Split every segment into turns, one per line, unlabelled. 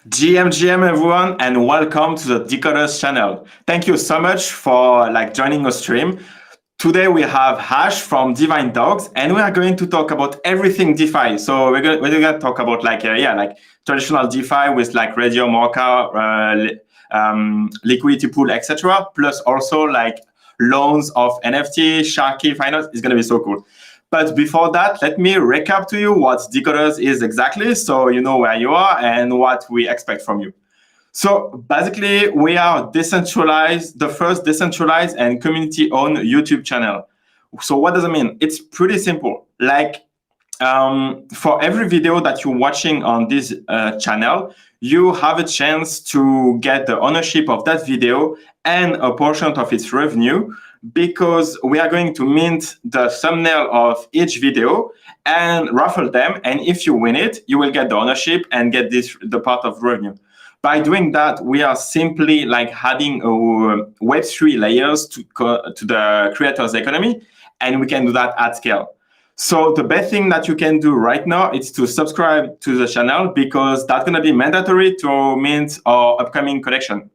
GM everyone, and welcome to the Decod3rs channel. Thank you so much for joining our stream. Today we have Hash from Divine Dogs, and we are going to talk about everything DeFi. So we're gonna talk about traditional DeFi with Radio Morka, liquidity pool, etc. Plus also loans of NFT, Sharky finance. It's gonna be so cool. But before that, let me recap to you what Decod3rs is exactly, so you know where you are and what we expect from you. So basically, we are decentralized, the first decentralized and community-owned YouTube channel. So what does it mean? It's pretty simple. For every video that you're watching on this channel, you have a chance to get the ownership of that video and a portion of its revenue, because we are going to mint the thumbnail of each video and raffle them. And if you win it, you will get the ownership and get the part of revenue. By doing that, we are simply adding Web3 layers to the creators economy, and we can do that at scale. So the best thing that you can do right now is to subscribe to the channel, because that's going to be mandatory to mint our upcoming collection.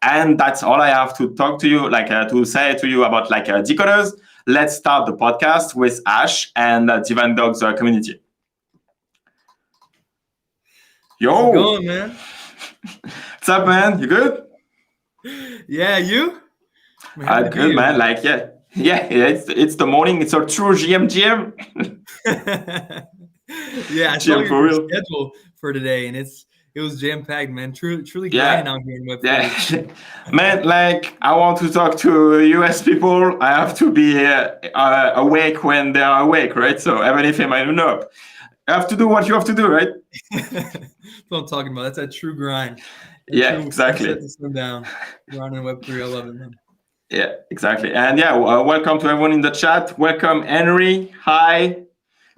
And that's all I have to talk to you, to say to you about Decod3rs. Let's start the podcast with Ash and Divine Dogs community. Yo,
how's it going, man?
What's up, man? You good?
Yeah, you?
Good, man. It's the morning. It's our true GM.
Yeah, I saw your schedule for today, and it was jam-packed, man. Truly grinding out here in Web3.
Yeah. Man, I want to talk to US people. I have to be awake when they are awake, right? So even if I might not, you have to do what you have to do, right?
That's what I'm talking about. That's that true grind.
Exactly.
Set the sun down. Grinding Web3. I love it, man.
Yeah, exactly. And welcome to everyone in the chat. Welcome, Henry. Hi.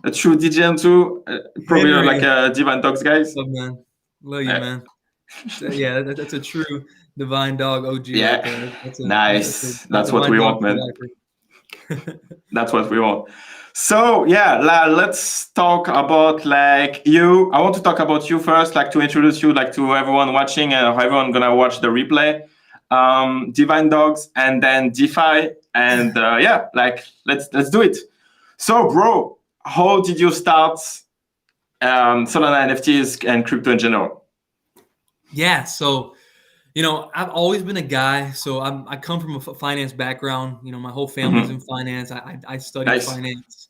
A true DJM too. Probably
Henry.
Divine Dogs guys.
Love, man. Love you, man. Yeah, that's a true Divine Dog OG.
Yeah, nice. That's what we want, man. That's what we want. So let's talk about you. I want to talk about you first, to introduce you to everyone watching and everyone gonna watch the replay. Divine Dogs and then DeFi, and let's do it. So, bro, how did you start Solana NFTs and crypto in general?
Yeah, so I've always been a guy. So I come from a finance background. My whole family's in finance. I studied finance.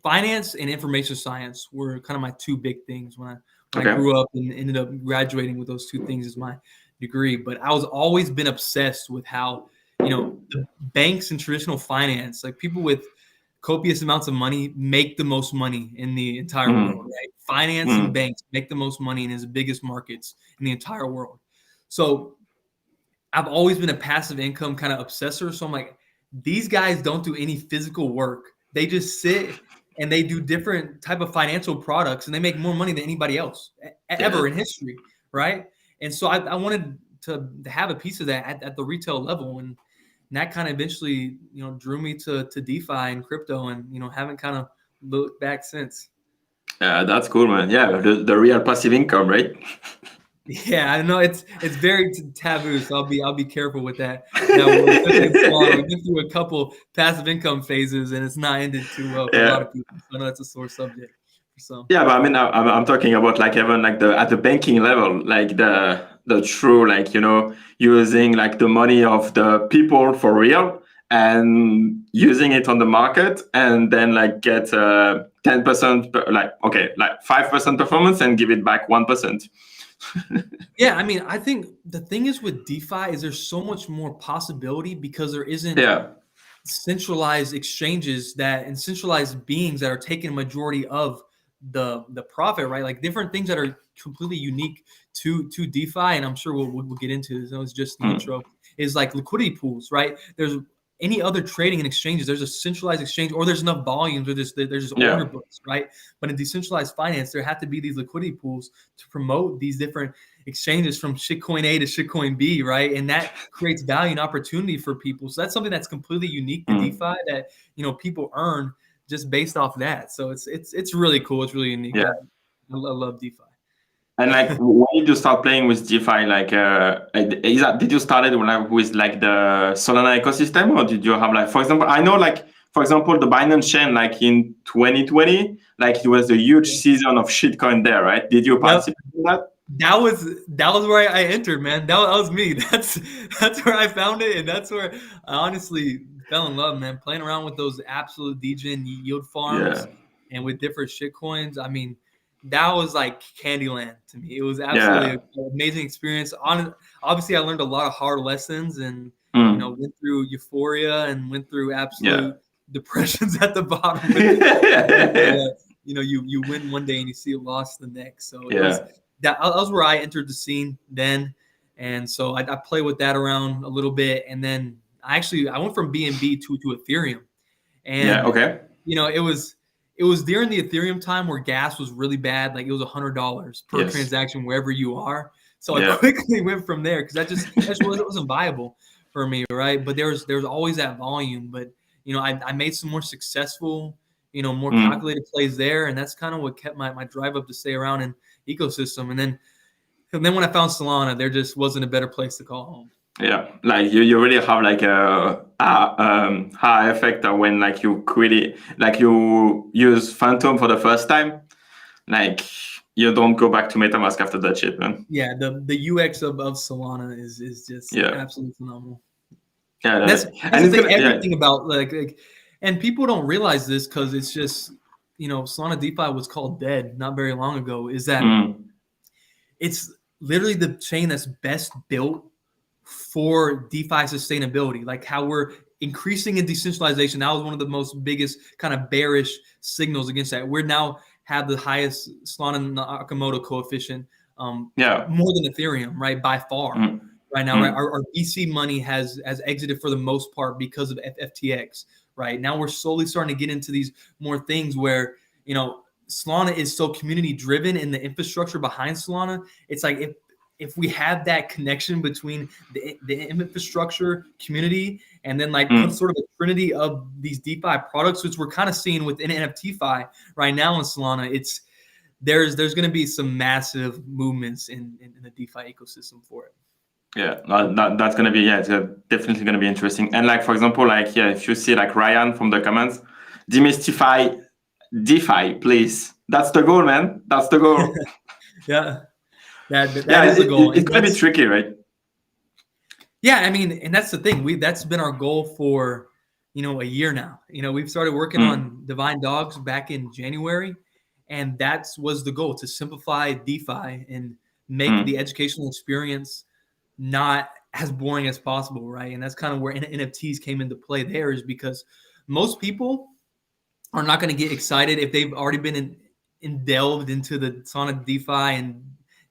Finance and information science were kind of my two big things when I grew up, and ended up graduating with those two things as my degree. But I was always been obsessed with how the banks and traditional finance, people with copious amounts of money, make the most money in the entire world, right? Finance and banks make the most money in the biggest markets in the entire world. So I've always been a passive income kind of obsessor. So I'm like, these guys don't do any physical work. They just sit and they do different type of financial products, and they make more money than anybody else ever in history, right? And so I wanted to have a piece of that at the retail level, and that kind of eventually, drew me to DeFi and crypto, and haven't kind of looked back since.
Yeah, that's cool, man. Yeah, the real passive income, right?
Yeah, I know it's very taboo, so I'll be careful with that. We've been through a couple passive income phases, and it's not ended too well for a lot of people. So I know it's a sore subject. So
yeah, but I mean, I'm talking about even at the banking level, the true using the money of the people for real and using it on the market, and then get 10%, 5% performance and give it back 1%.
Yeah, I mean, I think the thing is with DeFi is there's so much more possibility, because there isn't centralized exchanges and centralized beings that are taking a majority of the profit, right? Different things that are completely unique to DeFi, and I'm sure we'll get into this. It's just the intro. Is liquidity pools, right? There's any other trading and exchanges, there's a centralized exchange, or there's enough volumes, or there's just order books, right? But in decentralized finance, there have to be these liquidity pools to promote these different exchanges from shitcoin A to shitcoin B, right? And that creates value and opportunity for people. So that's something that's completely unique to DeFi that people earn just based off that. So it's really cool. It's really unique.
Yeah.
I love DeFi.
And like, when did you start playing with DeFi? Like, did you started with like the Solana ecosystem, or did you have like, for example, I know like, for example, the Binance chain, like in 2020, like it was a huge season of shitcoin there, right? Did you participate in that?
That was where I entered, man. That was me. That's where I found it, and that's where I honestly fell in love, man. Playing around with those absolute degen yield farms and with different shitcoins. I mean, that was like Candyland to me. It was absolutely an amazing experience. Obviously, I learned a lot of hard lessons, and went through euphoria and went through absolute depressions at the bottom. You win one day and you see a loss the next. So it was. That was where I entered the scene then, and so I played with that around a little bit, and then I went from BNB to Ethereum, and it was during the Ethereum time where gas was really bad, like it was $100 per transaction wherever you are. So I quickly went from there because that wasn't viable for me, right? But there was always that volume, but I made some more successful, more calculated plays there, and that's kind of what kept my drive up to stay around in ecosystem. And then when I found Solana, there just wasn't a better place to call home.
Yeah, like you really have like a high effect when like you use Phantom for the first time, like you don't go back to MetaMask after that shit, man.
Yeah, the UX of Solana is just absolutely phenomenal.
Yeah,
that's the thing. Everything about like, and people don't realize this because it's just Solana DeFi was called dead not very long ago. Is that it's literally the chain that's best built for DeFi sustainability, like how we're increasing in decentralization. That was one of the most biggest kind of bearish signals against that. We're now have the highest Solana Nakamoto coefficient, more than Ethereum, right, by far. Right now, right, our VC money has exited for the most part because of FTX. Right now, we're slowly starting to get into these more things where Solana is so community driven in the infrastructure behind Solana. It's like if we have that connection between the infrastructure community and then like sort of a trinity of these DeFi products, which we're kind of seeing within NFTFi right now in Solana, there's going to be some massive movements in the DeFi ecosystem for it.
Yeah, that's going to be, it's definitely going to be interesting. And like, for example, like, if you see like Ryan from the comments, Demystify DeFi, please. That's the goal, man. That's the goal.
That is the goal.
It's going to be tricky, right?
Yeah, I mean, and that's the thing. That's been our goal for, a year now. We've started working on Divine Dogs back in January, and that was the goal, to simplify DeFi and make the educational experience not as boring as possible, right? And that's kind of where NFTs came into play there, is because most people are not going to get excited if they've already been delved into the Solana DeFi and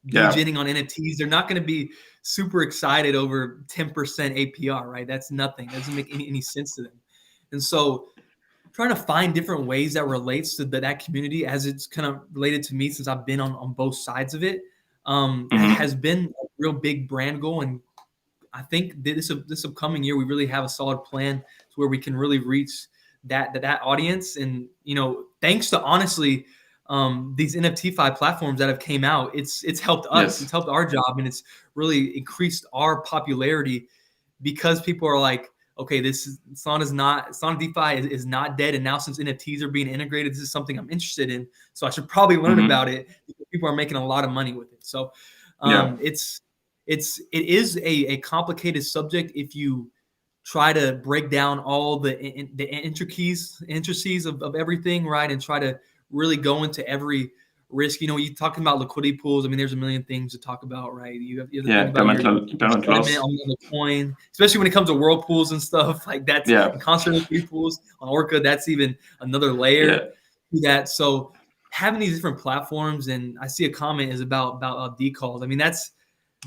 degening on NFTs. They're not going to be super excited over 10% APR, right? That's nothing. It doesn't make any sense to them. And so trying to find different ways that relates to that community, as it's kind of related to me since I've been on both sides of it, has been a real big brand goal. And I think this upcoming year, we really have a solid plan to where we can really reach that audience. And, thanks to honestly, these NFTFi platforms that have came out, it's helped us, it's helped our job, and it's really increased our popularity because people are like, okay, Solana DeFi is not dead. And now since NFTs are being integrated, this is something I'm interested in. So I should probably learn about it, because people are making a lot of money with it. So it is a complicated subject if you try to break down all the intricacies of everything, right? And try to really go into every risk. You're talking about liquidity pools. I mean, there's a million things to talk about, right? You have to think about your on the coin, especially when it comes to whirlpools and stuff like that. Constant liquidity pools on Orca, that's even another layer to that. So having these different platforms, and I see a comment is about decalls. I mean, that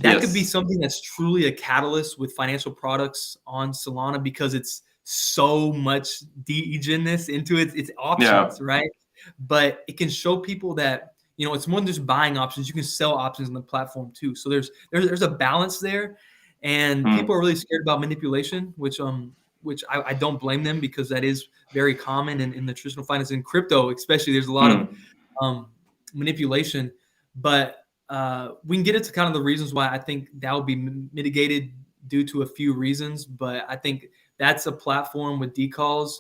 could be something that's truly a catalyst with financial products on Solana, because it's so much degenness into its options, right? But it can show people that it's more than just buying options. You can sell options on the platform too. So there's a balance there, and people are really scared about manipulation, which I don't blame them, because that is very common in the traditional finance. In crypto especially, there's a lot of manipulation. But we can get into kind of the reasons why I think that would be mitigated due to a few reasons, but I think that's a platform with decals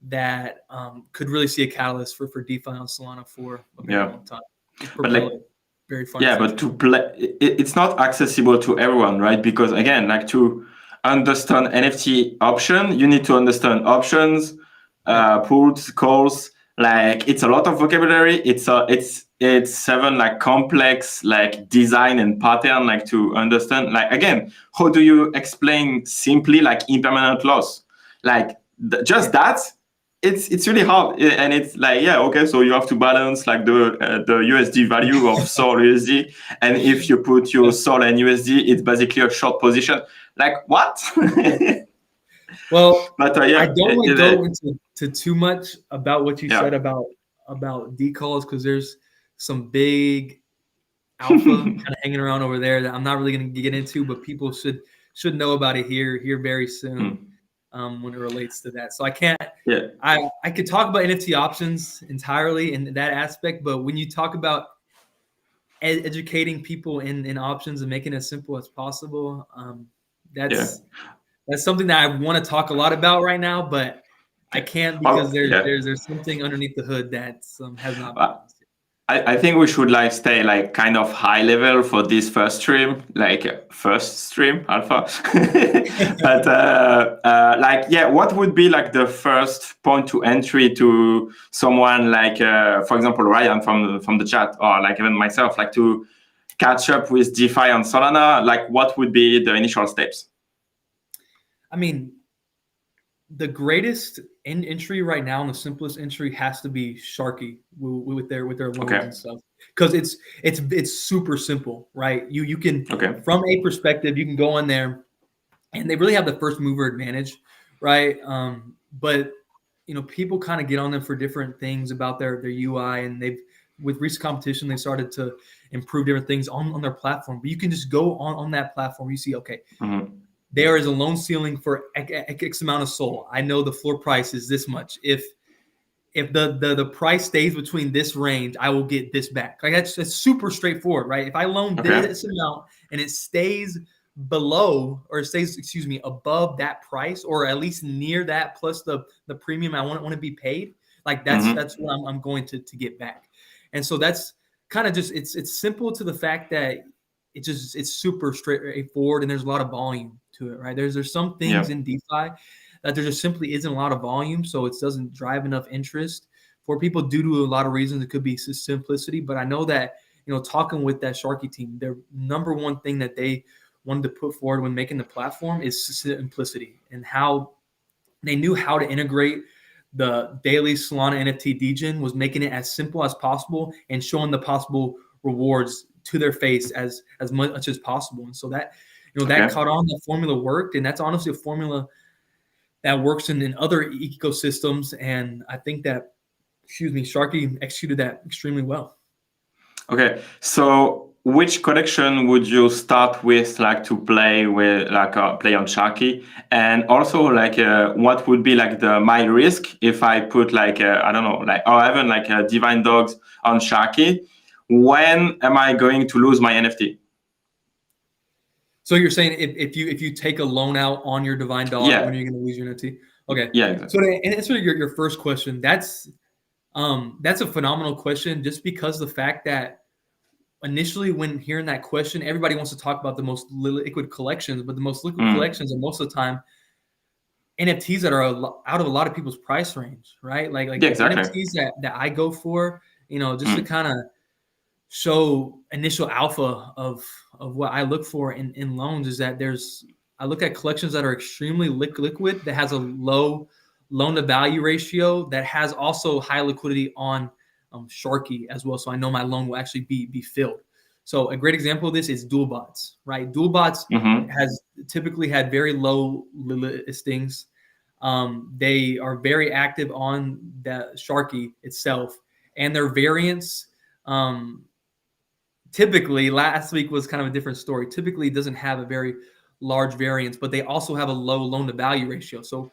that could really see a catalyst for DeFi on Solana for a very long time.
But like,
very fun.
Yeah, but to play, it's not accessible to everyone, right? Because again, like to understand NFT option, you need to understand options, puts, calls. Like it's a lot of vocabulary. It's 7 like complex like design and pattern like to understand. Like again, how do you explain simply like impermanent loss? Like just that. It's really hard, and it's like, yeah, okay, so you have to balance like the USD value of Sol USD, and if you put your Sol and USD, it's basically a short position. Like what?
Well,
but
I don't want to go into too much about what you said about decalls, because there's some big alpha kind of hanging around over there that I'm not really going to get into, but people should know about it here very soon. When it relates to that. So I can't, I could talk about NFT options entirely in that aspect, but when you talk about educating people in options and making it as simple as possible, that's something that I want to talk a lot about right now, but I can't, because there's something underneath the hood that has not been announced yet.
I think we should like stay like kind of high level for this first stream, like first stream alpha. But like, yeah, what would be like the first point to entry to someone like, for example, Ryan from the chat, or like even myself, like to catch up with DeFi on Solana? Like, what would be the initial steps?
I mean, the greatest entry right now, and the simplest entry, has to be Sharky with their loans and stuff, because it's super simple, right? You can from a perspective, you can go on there, and they really have the first mover advantage, right? But people kind of get on them for different things about their UI, and with recent competition, they started to improve different things on their platform. But you can just go on that platform, you see, okay. There is a loan ceiling for X amount of Sol. I know the floor price is this much. If the price stays between this range, I will get this back. Like that's super straightforward, right? If I loan this amount and it stays below, or it stays, above that price, or at least near that, plus the premium I want to be paid, like that's what I'm going to get back. And so that's kind of just it's simple to the fact that it's super straightforward, and there's a lot of volume to it, right? There's some things in DeFi that there just simply isn't a lot of volume, so it doesn't drive enough interest for people due to a lot of reasons. It could be simplicity, but I know that talking with that Sharky team, their number one thing that they wanted to put forward when making the platform is simplicity, and how they knew how to integrate the daily Solana NFT degen, was making it as simple as possible and showing the possible rewards to their face as much as possible. And so that that caught on, the formula worked, and that's honestly a formula that works in other ecosystems. And I think that Sharky executed that extremely well. Okay,
so which collection would you start with, like to play with, like play on Sharky? And also, like what would be like my risk if I put like I don't know, like, or even like Divine Dogs on Sharky? When am I going to lose my NFT?
So you're saying if you take a loan out on your Divine Dog, when are you going to lose your NFT? Okay.
Yeah. Exactly.
So to answer your first question, that's a phenomenal question, just because the fact that initially when hearing that question, everybody wants to talk about the most liquid collections, but the most liquid collections are most of the time NFTs that are out of a lot of people's price range, right? Like
exactly.
NFTs that I go for, just to kind of show initial alpha of what I look for in loans, is that I look at collections that are extremely liquid, that has a low loan to value ratio, that has also high liquidity on Sharky as well. So I know my loan will actually be filled. So a great example of this is DualBots, right? DualBots has typically had very low listings. They are very active on the Sharky itself, and their variance, typically, last week was kind of a different story. Typically, it doesn't have a very large variance, but they also have a low loan to value ratio. So,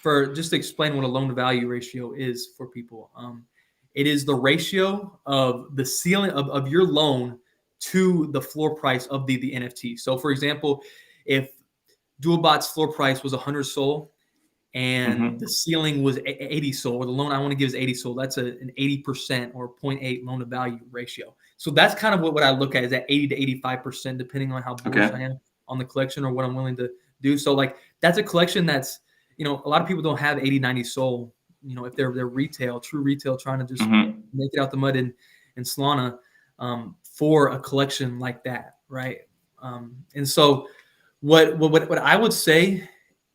for just to explain what a loan to value ratio is for people, It is the ratio of the ceiling of your loan to the floor price of the NFT. So for example, if Dualbot's floor price was 100 SOL and the ceiling was 80 SOL, or the loan I want to give is 80 SOL, that's an 80% or 0.8 loan to value ratio. So that's kind of what I look at, is at 80 to 85%, depending on how bullish I am on the collection or what I'm willing to do. So like that's a collection that's, a lot of people don't have 80, 90 SOL, if they're retail, true retail, trying to just make it out the mud in Solana for a collection like that, right? And so what I would say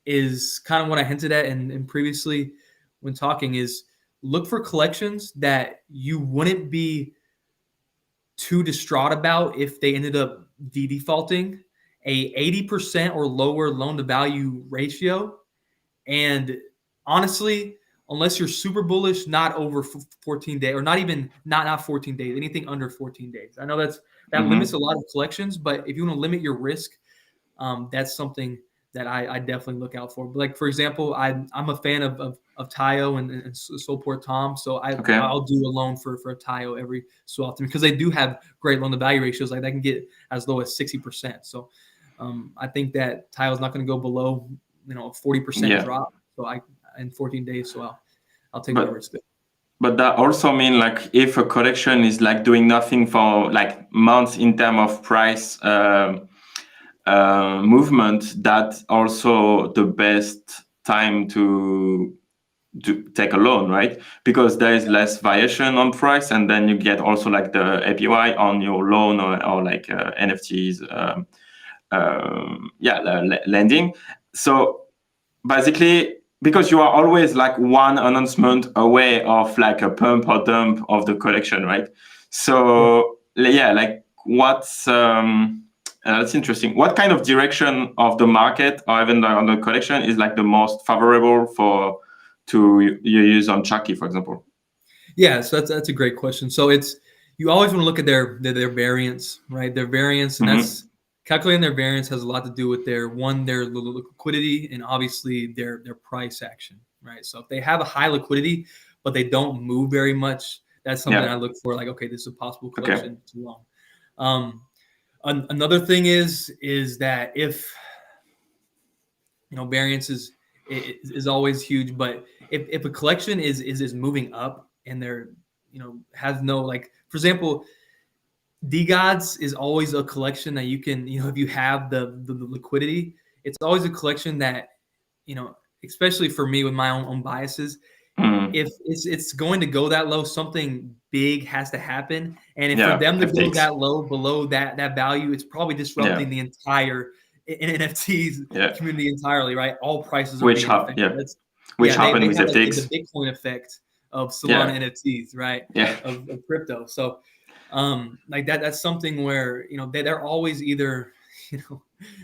is kind of what I hinted at and previously when talking is look for collections that you wouldn't be too distraught about if they ended up defaulting, a 80% or lower loan to value ratio. And honestly, unless you're super bullish, not over 14 days, or not 14 days, anything under 14 days. I know that limits a lot of collections, but if you want to limit your risk, that's something that I definitely look out for. But like, for example, I'm a fan of Tayo and Soulport Tom. So I'll do a loan for a Tayo every so often because they do have great loan to value ratios. Like they can get as low as 60%. So I think that Tayo's not going to go below, a 40% drop. So in 14 days. So I'll take that risk.
But that also means like if a collection is like doing nothing for like months in terms of price movement, that's also the best time to take a loan, right? Because there is less variation on price, and then you get also like the APY on your loan or like NFTs, lending. So basically, because you are always like one announcement away of like a pump or dump of the collection, right? So like what's that's interesting. What kind of direction of the market or even on the collection is like the most favorable to use on Chucky, for example?
Yeah, so that's a great question. So you always want to look at their variance, right? Their variance, and that's calculating their variance has a lot to do with their liquidity and obviously their price action, right? So if they have a high liquidity but they don't move very much, that's something I look for. Like, okay, this is a possible collection too long. Another thing is that if variance is always huge, but if a collection is moving up and they're has no, like, for example, Decod3rs is always a collection that you can, if you have the liquidity, it's always a collection that, especially for me with my own biases, if it's going to go that low, something big has to happen. And if for them to go that low below that value, it's probably disrupting the entire NFTs community entirely, right? All prices are
which happened with FTX.
The Bitcoin effect of Solana NFTs, right? Of crypto. So like that's something where they're always either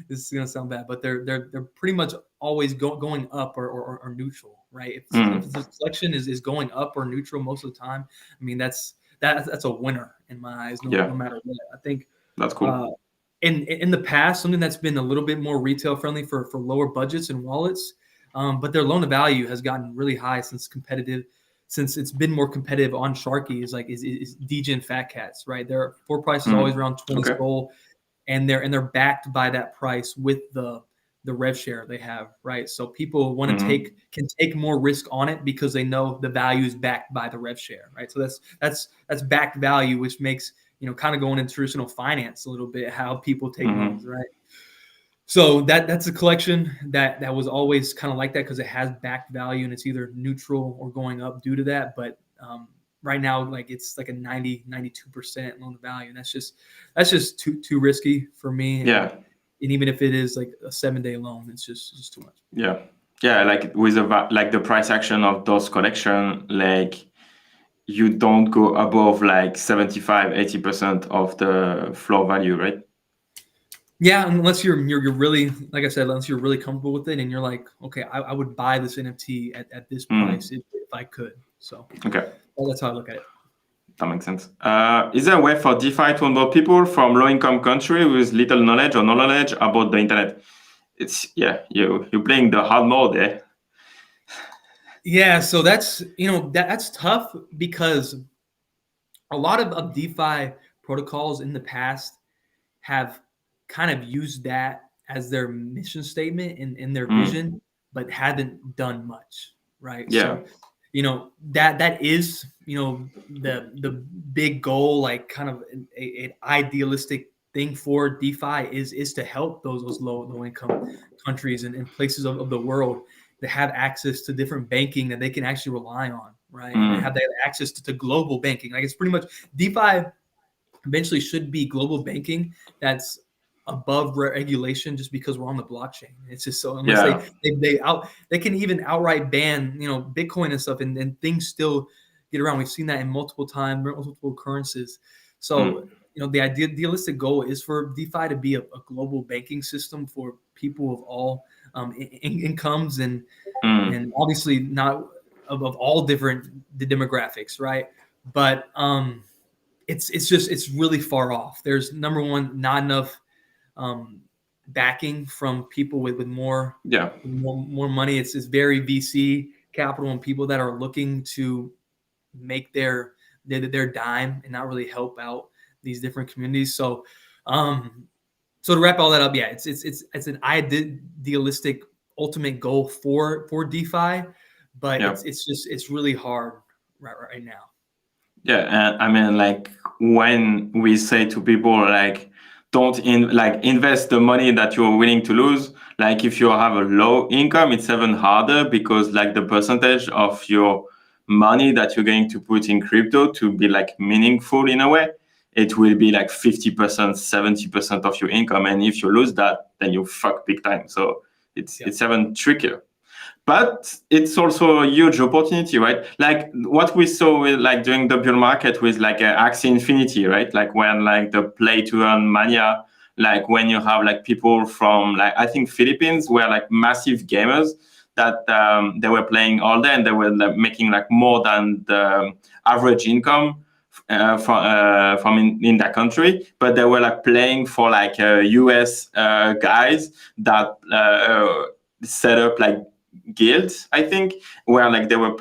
this is gonna sound bad, but they're pretty much always going up or neutral, right? If the collection is going up or neutral most of the time, I mean that's a winner in my eyes, no matter what. I think
that's cool.
In the past, something that's been a little bit more retail friendly for lower budgets and wallets, but their loan to value has gotten really high since it's been more competitive on Sharky is Degen Fat Cats, right? Their floor price is always around 20 SOL, and they're backed by that price with the rev share they have, right? So people want to can take more risk on it because they know the value is backed by the rev share, right? So that's backed value, which makes kind of going into traditional finance a little bit, how people take loans, right? So that's a collection that was always kind of like that because it has backed value and it's either neutral or going up due to that. But right now, like it's like a 92% loan to value, and that's just too risky for me. And even if it is like a 7-day loan, it's just too much.
Like with the price action of those collection, like you don't go above like 75-80% of the floor value, right?
Yeah, unless you're really, like I said, unless you're really comfortable with it and you're like, okay, I would buy this NFT at this price if I could. So that's how I look at it.
That makes sense. Is there a way for DeFi to onboard people from low-income country with little knowledge or no knowledge about the internet? It's you're playing the hard mode there.
Yeah, so that's that's tough because a lot of DeFi protocols in the past have kind of used that as their mission statement and their vision, but haven't done much, right?
Yeah.
So, that is the big goal, like kind of an idealistic thing for DeFi is to help those low income countries and places of the world that have access to different banking that they can actually rely on, right? And have that access to global banking. Like it's pretty much DeFi eventually should be global banking that's above regulation just because we're on the blockchain. It's just so unless they can even outright ban Bitcoin and stuff and things still get around. We've seen that in multiple occurrences. So the idealistic goal is for DeFi to be a global banking system for people of all incomes and obviously not of all different demographics, right? But it's really far off. There's number one, not enough backing from people with more money. It's very VC capital and people that are looking to make their dime and not really help out these different communities. So so to wrap all that up, yeah, it's an idealistic ultimate goal for DeFi, but it's really hard right now.
Yeah, and I mean, like when we say to people, like, don't invest the money that you're willing to lose. Like if you have a low income, it's even harder because like the percentage of your money that you're going to put in crypto to be like meaningful in a way, it will be like 50%, 70% of your income. And if you lose that, then you fuck big time. So it's even trickier. But it's also a huge opportunity, right? Like what we saw with like during the bull market with like Axie Infinity, right? Like when like the play to earn mania, like when you have like people from like I think Philippines were like massive gamers that they were playing all day and they were like, making like more than the average income from in that country, but they were like playing for like US guys that set up like guilds, I think, where like they were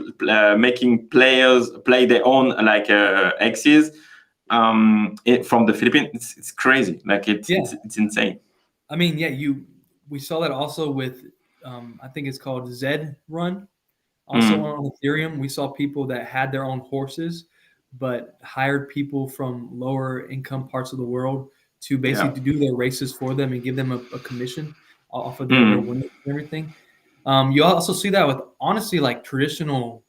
making players play their own like exes from the Philippines. It's crazy. Like it's insane.
I mean, we saw that also with I think it's called Zed Run. Also on Ethereum, we saw people that had their own horses, but hired people from lower income parts of the world to basically do their races for them and give them a commission off of their winnings and everything. You also see that with honestly like traditional,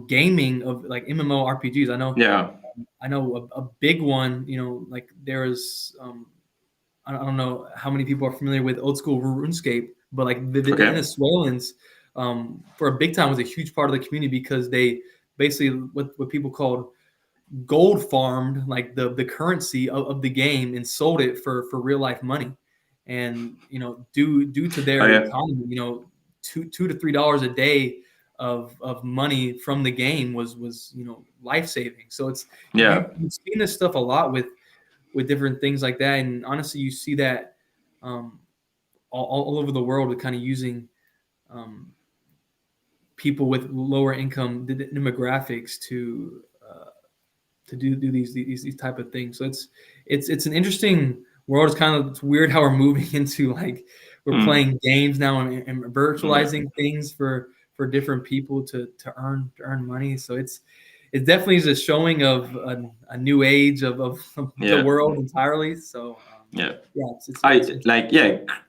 gaming of like MMORPGs. I know a big one. Like there's I don't know how many people are familiar with old school RuneScape, but like the Venezuelans for a big time was a huge part of the community because they basically what people called gold farmed like the currency of the game and sold it for real life money. And due to their economy, $2 to $3 a day of money from the game was life saving. So it's you've seen this stuff a lot with different things like that. And honestly, you see that all over the world with kind of using people with lower income demographics to do these type of things. So it's an interesting world. It's weird how we're moving into like we're playing games now and virtualizing things for different people to earn money. So it's definitely a showing of a new age of the world entirely. So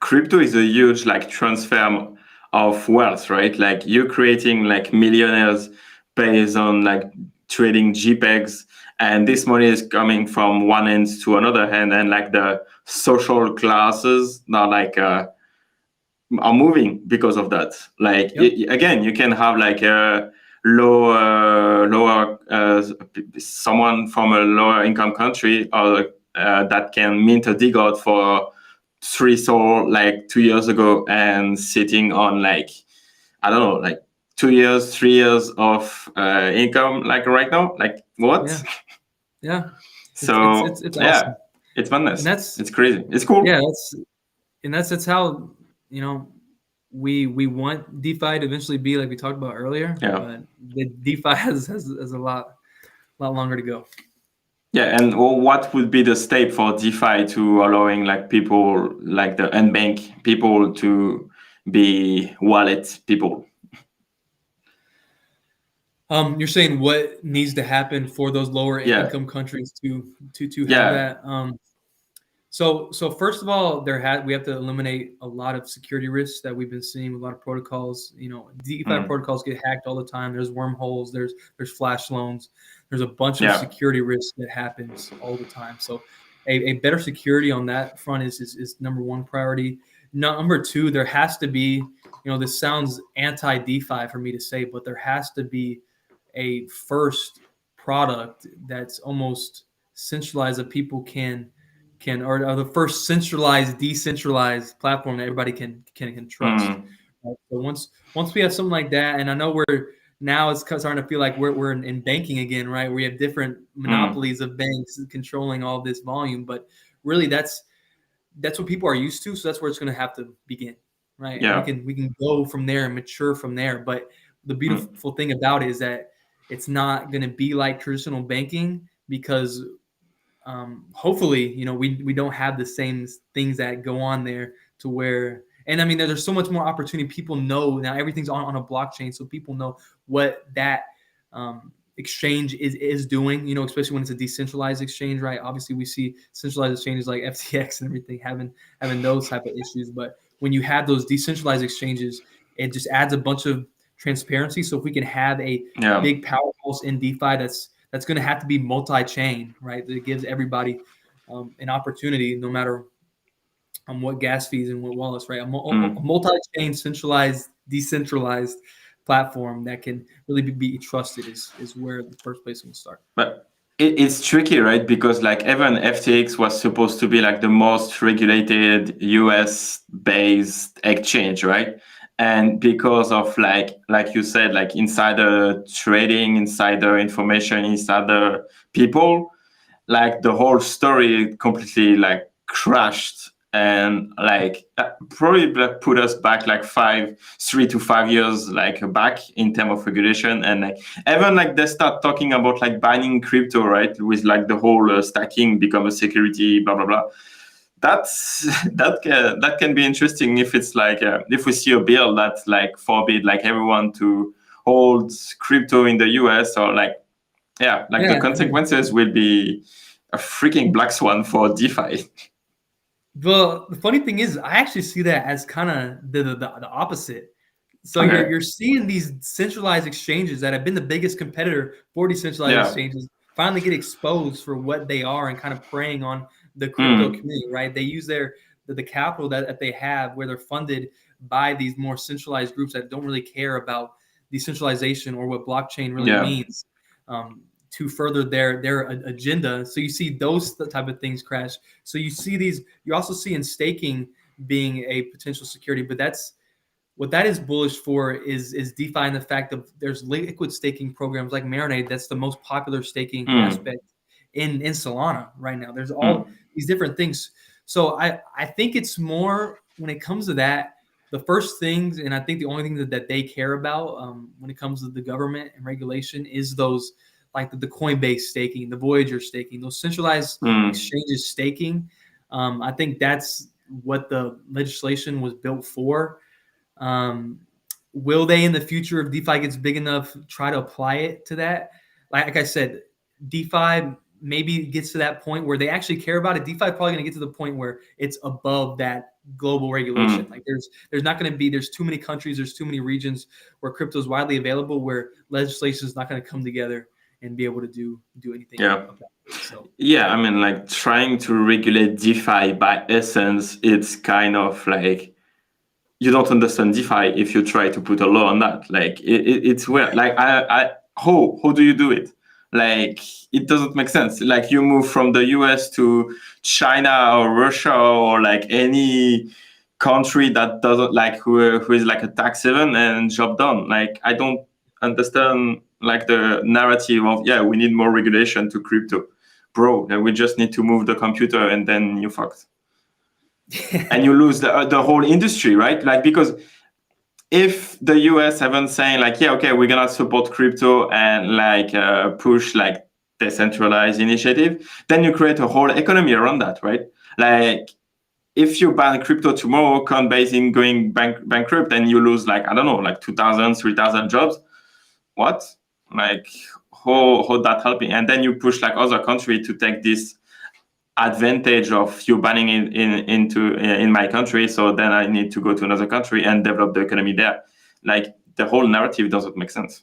crypto is a huge like transfer of wealth, right? Like you're creating like millionaires based on like trading JPEGs, and this money is coming from one end to another end, and like the social classes now like are moving because of that. Like again, you can have like a lower someone from a lower income country or that can mint a Decod for 3 SOL like 2 years ago and sitting on like I don't know like 2 years 3 years of income like right now. Like what? So
it's awesome.
It's madness.
And
it's crazy. It's cool.
That's how we want DeFi to eventually be like we talked about earlier, but the DeFi has a lot longer to go.
Yeah, and what would be the step for DeFi to allowing like people like the Unbanked people to be wallet people?
You're saying what needs to happen for those lower income countries to have that? So first of all, we have to eliminate a lot of security risks that we've been seeing with a lot of protocols. You know, DeFi protocols get hacked all the time. There's wormholes. There's flash loans. There's a bunch of security risks that happens all the time. So a better security on that front is number one priority. Number two, there has to be, you know, this sounds anti-DeFi for me to say, but there has to be a first product that's almost centralized that people can or the first centralized, decentralized platform that everybody can trust. So once we have something like that, and I know it's starting to feel like we're in banking again, right? We have different monopolies of banks controlling all this volume, but really that's what people are used to. So that's where it's going to have to begin, right?
Yeah.
And we can go from there and mature from there. But the beautiful thing about it is that it's not going to be like traditional banking because hopefully, you know, we don't have the same things that go on there to where, and I mean, there's so much more opportunity. People know now everything's on a blockchain. So people know what that exchange is doing, you know, especially when it's a decentralized exchange, right? Obviously we see centralized exchanges like FTX and everything having those type of issues. But when you have those decentralized exchanges, it just adds a bunch of transparency. So if we can have a big powerhouse in DeFi that's going to have to be multi-chain, right? That gives everybody an opportunity, no matter what gas fees and what wallets, right? A multi-chain, centralized, decentralized platform that can really be trusted is where the first place will start.
But it's tricky, right? Because like even FTX was supposed to be like the most regulated US-based exchange, right? And because of like you said, like insider trading, insider information, insider people, like the whole story completely like crashed and like probably put us back like 3 to 5 years like back in terms of regulation. And like even like they start talking about like banning crypto, right? With like the whole stacking become a security, blah blah blah. That can be interesting if it's like if we see a bill that like forbid like everyone to hold crypto in the US or like the consequences will be a freaking black swan for DeFi.
Well, the funny thing is, I actually see that as kind of the opposite. So you're seeing these centralized exchanges that have been the biggest competitor for decentralized exchanges finally get exposed for what they are and kind of preying on the crypto community, right? They use the capital that they have where they're funded by these more centralized groups that don't really care about decentralization or what blockchain really means to further their agenda. So you see those type of things crash. So you see you're also seeing staking being a potential security, but what that is bullish for is DeFi and the fact that there's liquid staking programs like Marinade. That's the most popular staking aspect in Solana right now. There's all these different things. So I think it's more when it comes to that, the first things, and I think the only thing that they care about when it comes to the government and regulation is those like the Coinbase staking, the Voyager staking, those centralized exchanges staking. I think that's what the legislation was built for. Will they in the future, if DeFi gets big enough, try to apply it to that? Like I said, DeFi maybe gets to that point where they actually care about it. DeFi probably going to get to the point where it's above that global regulation. Like there's not going to be, there's too many countries, there's too many regions where crypto is widely available, where legislation is not going to come together and be able to do anything.
I mean, like trying to regulate DeFi by essence, it's kind of like you don't understand DeFi if you try to put a law on that. Like it's weird. Like how do you do it? Like it doesn't make sense. Like you move from the US to China or Russia or like any country that doesn't like who is like a tax haven and job done. Like I don't understand like the narrative of we need more regulation to crypto, bro. Like, we just need to move the computer and then you fucked. And you lose the whole industry, right? Like because if the US haven't saying like, yeah, okay, we're gonna support crypto and like push like decentralized initiative, then you create a whole economy around that, right? Like if you ban crypto tomorrow, Coinbase in going bankrupt, and you lose like, I don't know, like 2,000, 3,000 jobs. What? Like how that helping? And then you push like other country to take this advantage of you banning in my country, so then I need to go to another country and develop the economy there. Like the whole narrative doesn't make sense.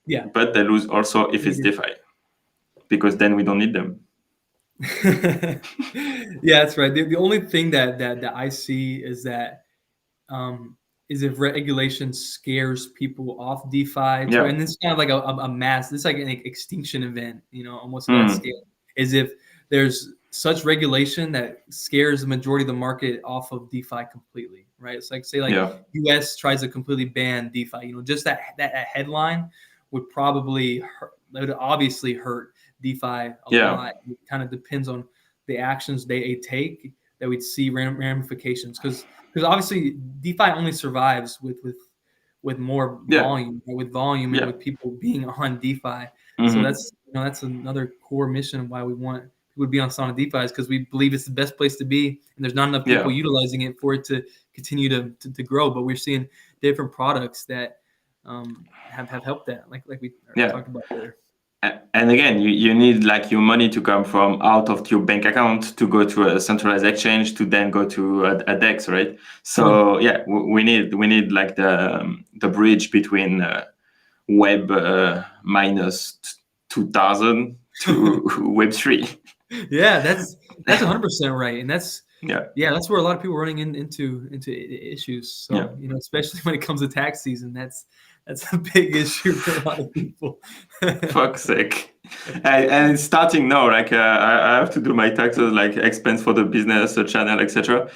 Yeah,
but they lose also if it's DeFi, because then we don't need them.
Yeah, that's right. The only thing that I see is that is if regulation scares people off DeFi, and it's kind of like a mass. It's like an extinction event, almost on that scale. Is if there's such regulation that scares the majority of the market off of DeFi completely, right? It's like say US tries to completely ban DeFi. Just that headline would probably hurt, would obviously hurt DeFi a lot. It kind of depends on the actions they take that we'd see ramifications, because obviously DeFi only survives with more volume, with volume and with people being on DeFi. So that's that's another core mission of why we want people to be on Solana DeFi, is because we believe it's the best place to be, and there's not enough people utilizing it for it to continue to grow. But we're seeing different products that have helped that, like we talked about earlier.
And again, you need like your money to come from out of your bank account to go to a centralized exchange to then go to a DEX, right? So we need like the bridge between Web minus 2000 to Web 3.
Yeah, that's 100% right, and that's that's where a lot of people are running into issues. So especially when it comes to tax season, that's a big issue for a lot of people.
Fuck's sake. And it's starting now. Like I have to do my taxes, like expense for the business, the channel, etc.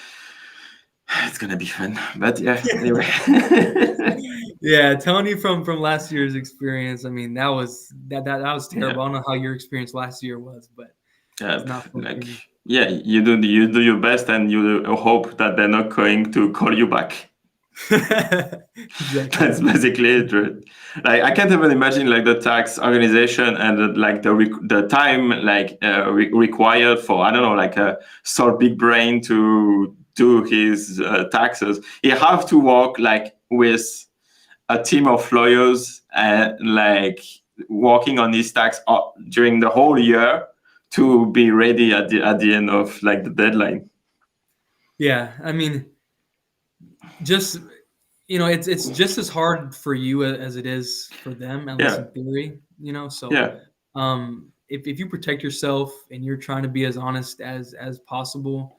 It's gonna be fun. But anyway.
Yeah, telling you from last year's experience, I mean that was terrible. I don't know how your experience last year was, but it's not fun.
Like you do your best, and you hope that they're not going to call you back.
Exactly.
That's basically it, right? Like I can't even imagine like the tax organization and like the time like required for, I don't know, like a Sol Big Brain to do his taxes. He have to work like with a team of lawyers and like working on his tax during the whole year to be ready at the end of like the deadline.
Yeah, I mean, just it's just as hard for you as it is for them, at least in theory. So if you protect yourself and you're trying to be as honest as possible,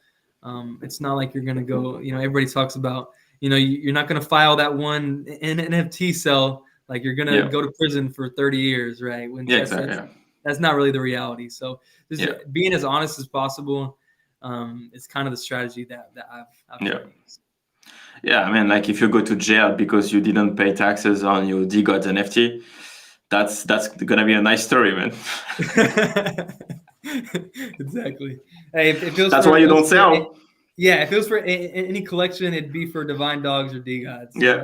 it's not like you're gonna go. Everybody talks about you're not gonna file that one NFT sell, like you're gonna go to prison for 30 years, right? When that's not really the reality. So just being as honest as possible is kind of the strategy that I've used.
Yeah, I mean, like if you go to jail because you didn't pay taxes on your Decod NFT, that's gonna be a nice story, man.
Exactly. Hey,
that's why you don't sell.
If it was for any collection, it'd be for Divine Dogs or D-Gods.
I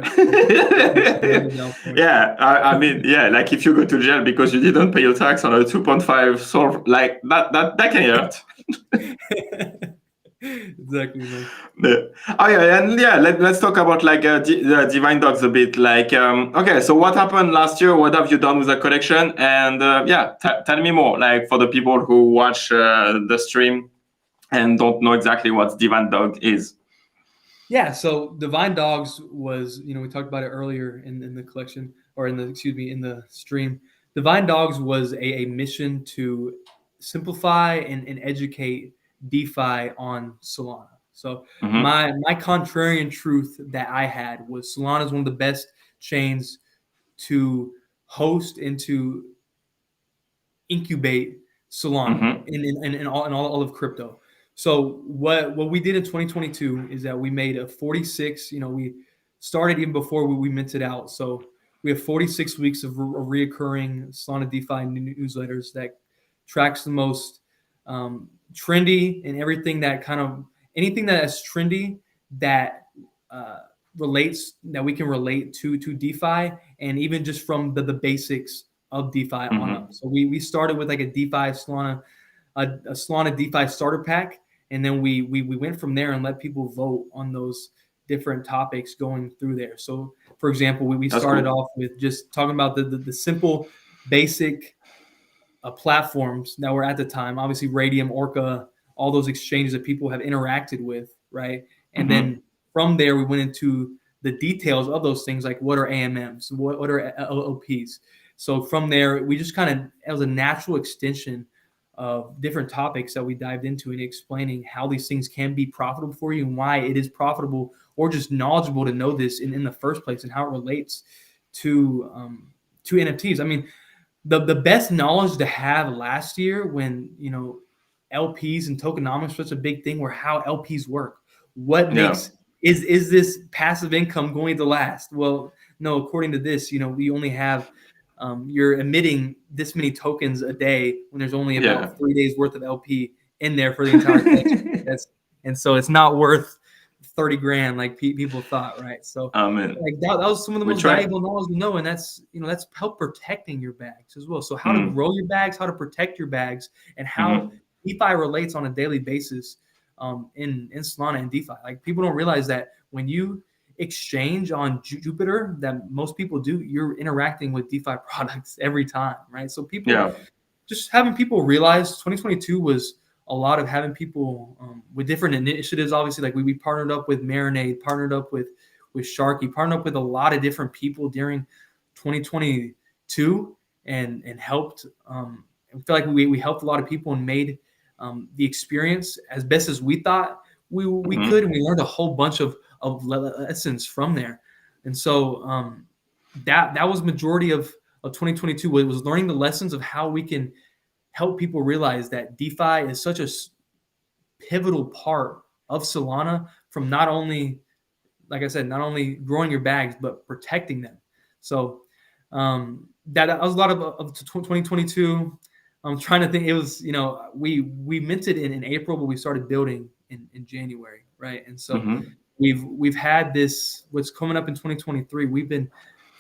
mean, like if you go to jail because you didn't pay your tax on a 2.5 Sol, like that can hurt.
Exactly.
Let's talk about like the Divine Dogs a bit. Like, okay, so what happened last year? What have you done with the collection? And tell me more. Like for the people who watch the stream and don't know exactly what Divine Dog is.
Yeah, so Divine Dogs was, we talked about it earlier in the collection, or in the stream. Divine Dogs was a mission to simplify and educate DeFi on Solana. So my contrarian truth that I had was Solana is one of the best chains to host and to incubate Solana in all of crypto. So what we did in 2022 is that we made a 46. We started even before we minted out. So we have 46 weeks of reoccurring Solana DeFi newsletters that tracks the most trendy and everything that anything that is trendy that we can relate to DeFi, and even just from the basics of DeFi on up. So we started with like a DeFi Solana, a Solana DeFi starter pack, and then we went from there and let people vote on those different topics going through there. So for example, we started off with just talking about the simple basic platforms that were at the time, obviously Radium, Orca, all those exchanges that people have interacted with, right? And then from there, we went into the details of those things, like what are AMMs, what are LLPs. So from there, we just it was a natural extension of different topics that we dived into and explaining how these things can be profitable for you and why it is profitable or just knowledgeable to know this in the first place and how it relates to NFTs. I mean, the best knowledge to have last year when, LPs and tokenomics was such a big thing were how LPs work. What makes is this passive income going to last? Well, no, according to this, we only have you're emitting this many tokens a day when there's only about 3 days worth of LP in there for the entire collection. And so it's not worth 30 grand like people thought, right? So like that was some of the most valuable knowledge to know, and that's help protecting your bags as well. So how to grow your bags, how to protect your bags, and how DeFi relates on a daily basis in Solana and DeFi. Like people don't realize that when you exchange on Jupiter, that most people do, you're interacting with DeFi products every time, right? So people just having people realize 2022 was a lot of having people with different initiatives. Obviously, like we partnered up with Marinade, partnered up with Sharky, partnered up with a lot of different people during 2022 and helped. I feel like we helped a lot of people and made the experience as best as we thought we could, and we learned a whole bunch of lessons from there. And so that was majority of 2022 was learning the lessons of how we can help people realize that DeFi is such a pivotal part of Solana, from not only, like I said, not only growing your bags, but protecting them. So that was a lot of 2022. I'm trying to think. It was, we minted in April, but we started building in January, right? And so we've had this, what's coming up in 2023. We've been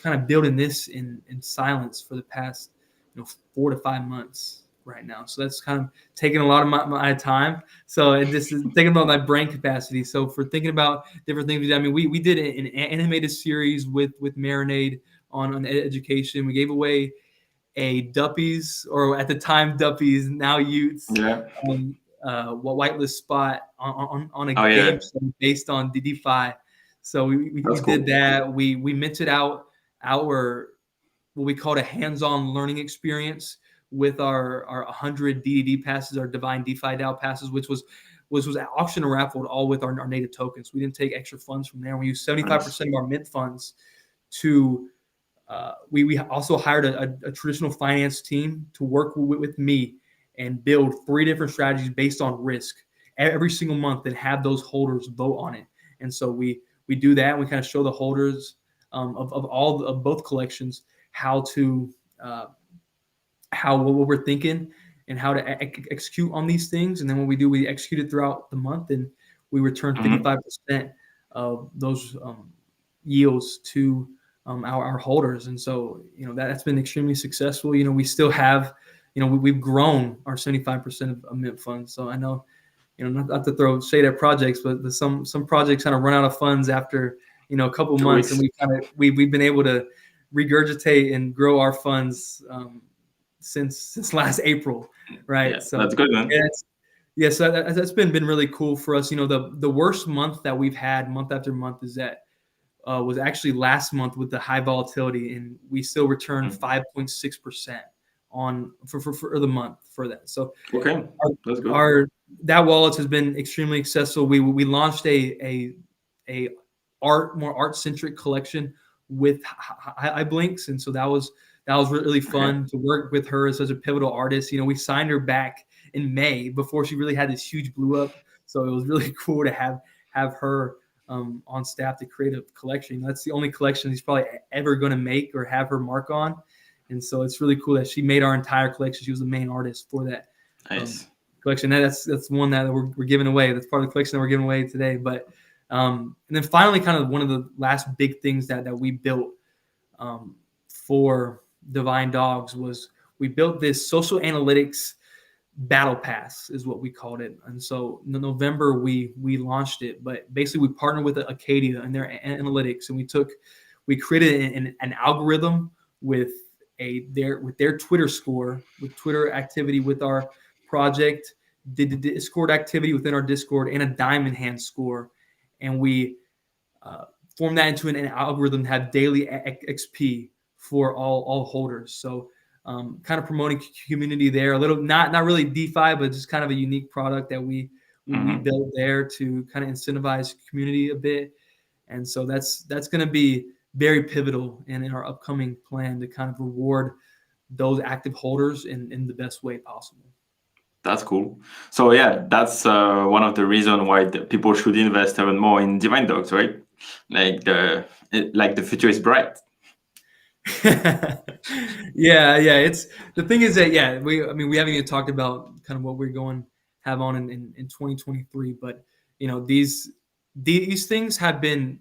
kind of building this in silence for the past 4 to 5 months right now. So that's kind of taking a lot of my time. So this is thinking about my brain capacity. So for thinking about different things, I mean, we did an animated series with Marinade on education. We gave away a Duppies, or at the time Duppies, now Utes, whitelist spot on a game based on DeFi. So we did that. We minted out our what we called a hands-on learning experience with our 100 DDD passes, our Divine DeFi DAO passes, which was auction and raffled all with our native tokens. We didn't take extra funds from there. We used 75% of our mint funds to we also hired a traditional finance team to work with me and build 3 different strategies based on risk every single month and have those holders vote on it. And so we do that. And we kind of show the holders of both collections how what we're thinking and how to execute on these things. And then what we do, we execute it throughout the month, and we return 55% of those yields to our holders. And so, that's been extremely successful. We still have, we've grown our 75% of mint funds. So I know, not to throw shade at projects, but some projects kind of run out of funds after, a couple of months, and we've been able to regurgitate and grow our funds since last April, right?
Yeah,
so
that's good, man.
So that's been really cool for us. The worst month that we've had month after month is that was actually last month with the high volatility, and we still returned 5.6% for the month for that. So
that's good.
That wallet has been extremely successful. We launched a more art-centric collection with Blinks, and so that was really fun to work with her as such a pivotal artist. We signed her back in May before she really had this huge blew up. So it was really cool to have her on staff to create a collection. That's the only collection he's probably ever going to make or have her mark on. And so it's really cool that she made our entire collection. She was the main artist for that collection. That's one that we're giving away. That's part of the collection that we're giving away today. But And then finally, kind of one of the last big things that we built for Divine Dogs was we built this social analytics battle pass is what we called it. And so in November, we launched it, but basically we partnered with Acadia and their analytics, and we created an algorithm with their Twitter score, with Twitter activity with our project, did the Discord activity within our Discord, and a diamond hand score. And we formed that into an algorithm to have daily XP for all holders. So kind of promoting community there a little, not really DeFi, but just kind of a unique product that we built there to kind of incentivize community a bit. And so that's going to be very pivotal in our upcoming plan to kind of reward those active holders in the best way possible.
That's cool. So yeah, that's one of the reasons why people should invest even more in Divine Dogs, right? Like the future is bright.
Yeah. It's the thing is that we haven't even talked about kind of what we're going to have on in 2023, but these things have been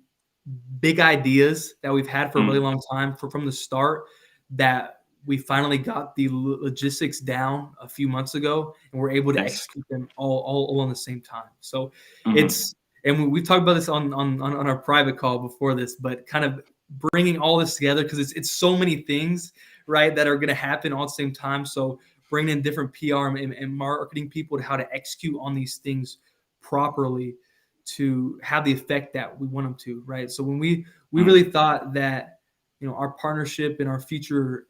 big ideas that we've had for a really long time from the start, that we finally got the logistics down a few months ago, and we're able to execute them all on the same time. So and we've talked about this on our private call before this, but kind of bringing all this together, because it's so many things, right, that are going to happen all at the same time. So bringing in different PR and marketing people to how to execute on these things properly to have the effect that we want them to, right? So when we really thought that our partnership and our future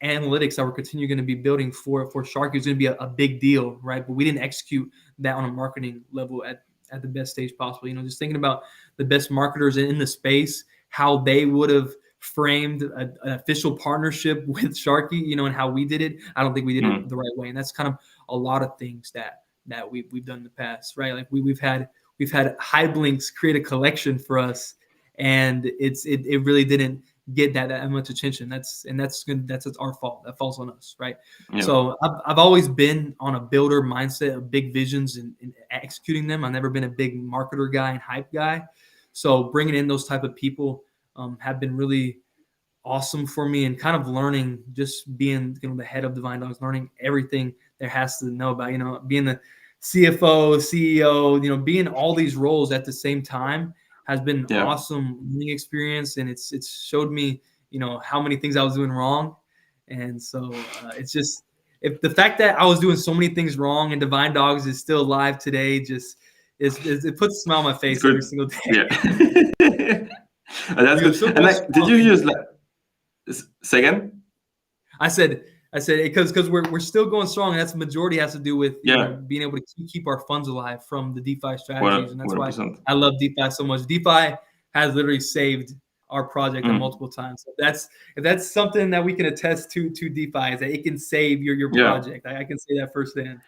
analytics that we're continuing going to be building for Sharky is going to be a big deal, right? But we didn't execute that on a marketing level at the best stage possible. Just thinking about the best marketers in the space, how they would have framed an official partnership with Sharky, and how we did it. I don't think we did it the right way, and that's kind of a lot of things that we've done in the past, right? Like we've had Hyblinks create a collection for us, and it really didn't get that much attention. That's our fault. That falls on us, right? Yeah. So I've always been on a builder mindset of big visions and executing them. I've never been a big marketer guy and hype guy. So bringing in those type of people have been really awesome for me, and kind of learning, just being the head of Divine Dogs, learning everything there has to know about, being the CFO, CEO, being all these roles at the same time has been an awesome learning experience, and it's showed me, how many things I was doing wrong. And so it's just, if the fact that I was doing so many things wrong and Divine Dogs is still alive today, just it puts a smile on my face every single day.
Yeah. That's good. So and did you use say again?
I said because we're still going strong, and that's the majority has to do with being able to keep our funds alive from the DeFi strategies, and that's 100%. Why I love DeFi so much. DeFi has literally saved our project multiple times. So if that's something that we can attest to DeFi, is that it can save your project. I can say that firsthand.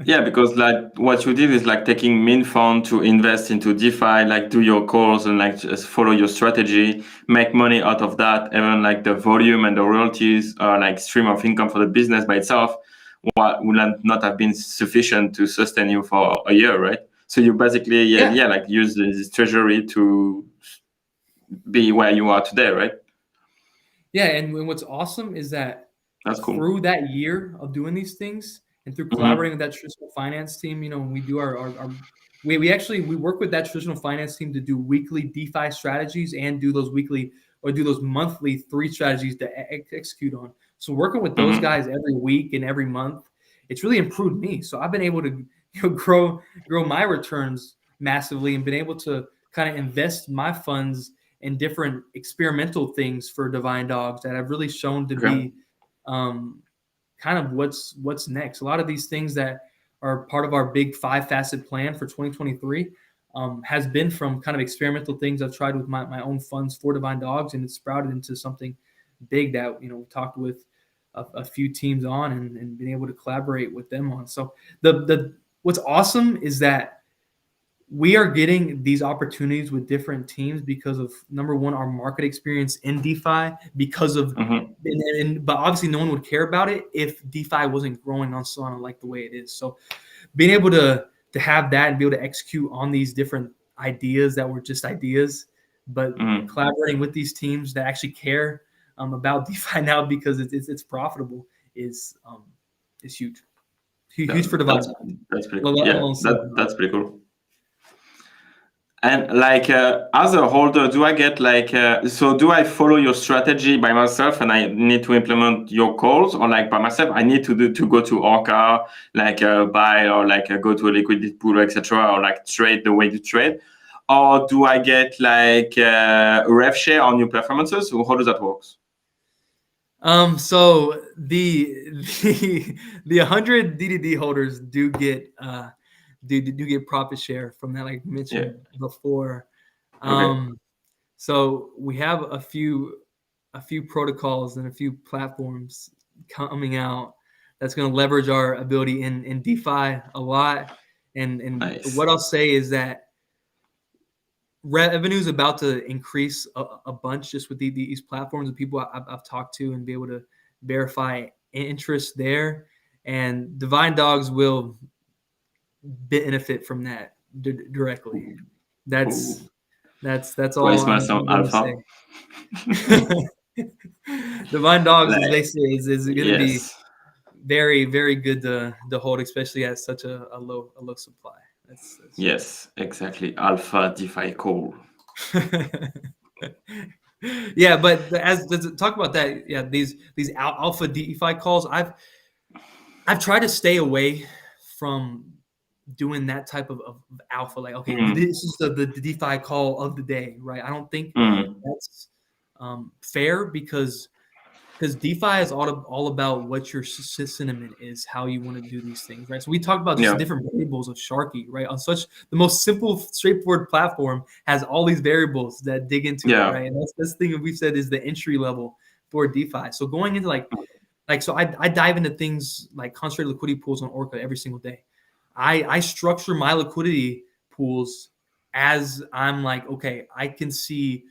Yeah, because what you did is taking min fund to invest into DeFi, do your calls and just follow your strategy, make money out of that. Even the volume and the royalties are stream of income for the business by itself. What would not have been sufficient to sustain you for a year, right? So you basically use this treasury to be where you are today, right?
Yeah, and what's awesome is that
that's cool.
Through that year of doing these things, and through collaborating with that traditional finance team, when we do we work with that traditional finance team to do weekly DeFi strategies and do those weekly or do those monthly 3 strategies to execute on. So working with those guys every week and every month, it's really improved me. So I've been able to grow my returns massively, and been able to kind of invest my funds in different experimental things for Divine Dogs that have really shown to be kind of what's next. A lot of these things that are part of our big 5-facet plan for 2023 has been from kind of experimental things I've tried with my own funds for Divine Dogs, and it's sprouted into something big that we talked with a few teams on and been able to collaborate with them on. So the what's awesome is that we are getting these opportunities with different teams because of, number one, our market experience in DeFi, because of, but obviously no one would care about it if DeFi wasn't growing on Solana like the way it is. So being able to have that and be able to execute on these different ideas that were just ideas, but collaborating with these teams that actually care about DeFi now because it's profitable is huge. Huge for DeFi.
That's pretty cool. Yeah, that's pretty cool. And like as a holder, do I get like so do I follow your strategy by myself and I need to implement your calls, or like by myself I need to go to Orca, like buy, or like go to a liquidity pool, etc., or like trade the way you trade, or do I get like rev share on your performances, or how does that work?
So the 100 DDD holders do get profit share from that, like mentioned before. So we have a few protocols and a few platforms coming out that's going to leverage our ability in DeFi a lot. And nice. What I'll say is that revenue is about to increase a bunch just with these platforms and people I've talked to, and be able to verify interest there. And Divine Dogs will benefit from that directly. That's all I'm going to say. Divine Dogs, as they say, is going to be very, very good to hold, especially at such a low supply. That's
yes, exactly. Alpha DeFi call.
Yeah, but as talk about that, yeah, these alpha DeFi calls, I've tried to stay away from doing that type of alpha. Like, okay, this is the DeFi call of the day, right? I don't think that's fair because DeFi is all about what your sentiment is, how you want to do these things, right? So we talked about just different variables of Sharky, right? On such the most simple, straightforward platform has all these variables that dig into it, right? And that's the thing that we've said is the entry level for DeFi. So going into like so I dive into things like concentrated liquidity pools on Orca every single day. I structure my liquidity pools as I'm like, okay, I can see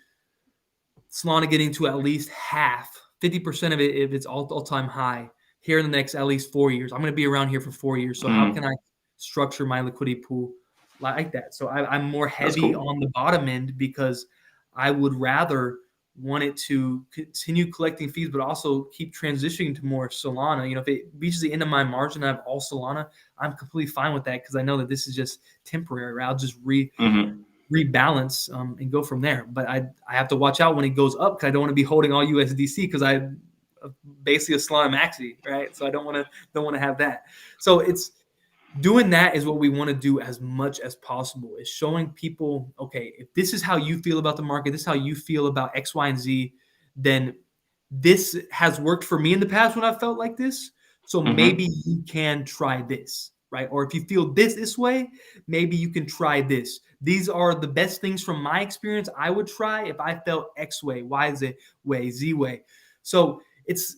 Solana getting to at least half. 50% of it, if it's all-time high, here in the next at least 4 years. I'm going to be around here for 4 years. So how can I structure my liquidity pool like that? So I'm more heavy on the bottom end because I would rather want it to continue collecting fees, but also keep transitioning to more Solana. You know, if it reaches the end of my margin, I have all Solana, I'm completely fine with that because I know that this is just temporary. Right? I'll just rebalance and go from there. But I have to watch out when it goes up because I don't want to be holding all USDC because I'm basically a Solana maxi, right? So I don't want to have that. So it's doing that is what we want to do as much as possible, is showing people, okay, if this is how you feel about the market, this is how you feel about X, Y, and Z, then this has worked for me in the past when I felt like this. So maybe you can try this, right? Or if you feel this way, maybe you can try this. These are the best things from my experience I would try if I felt X way, Y way, Z way. So it's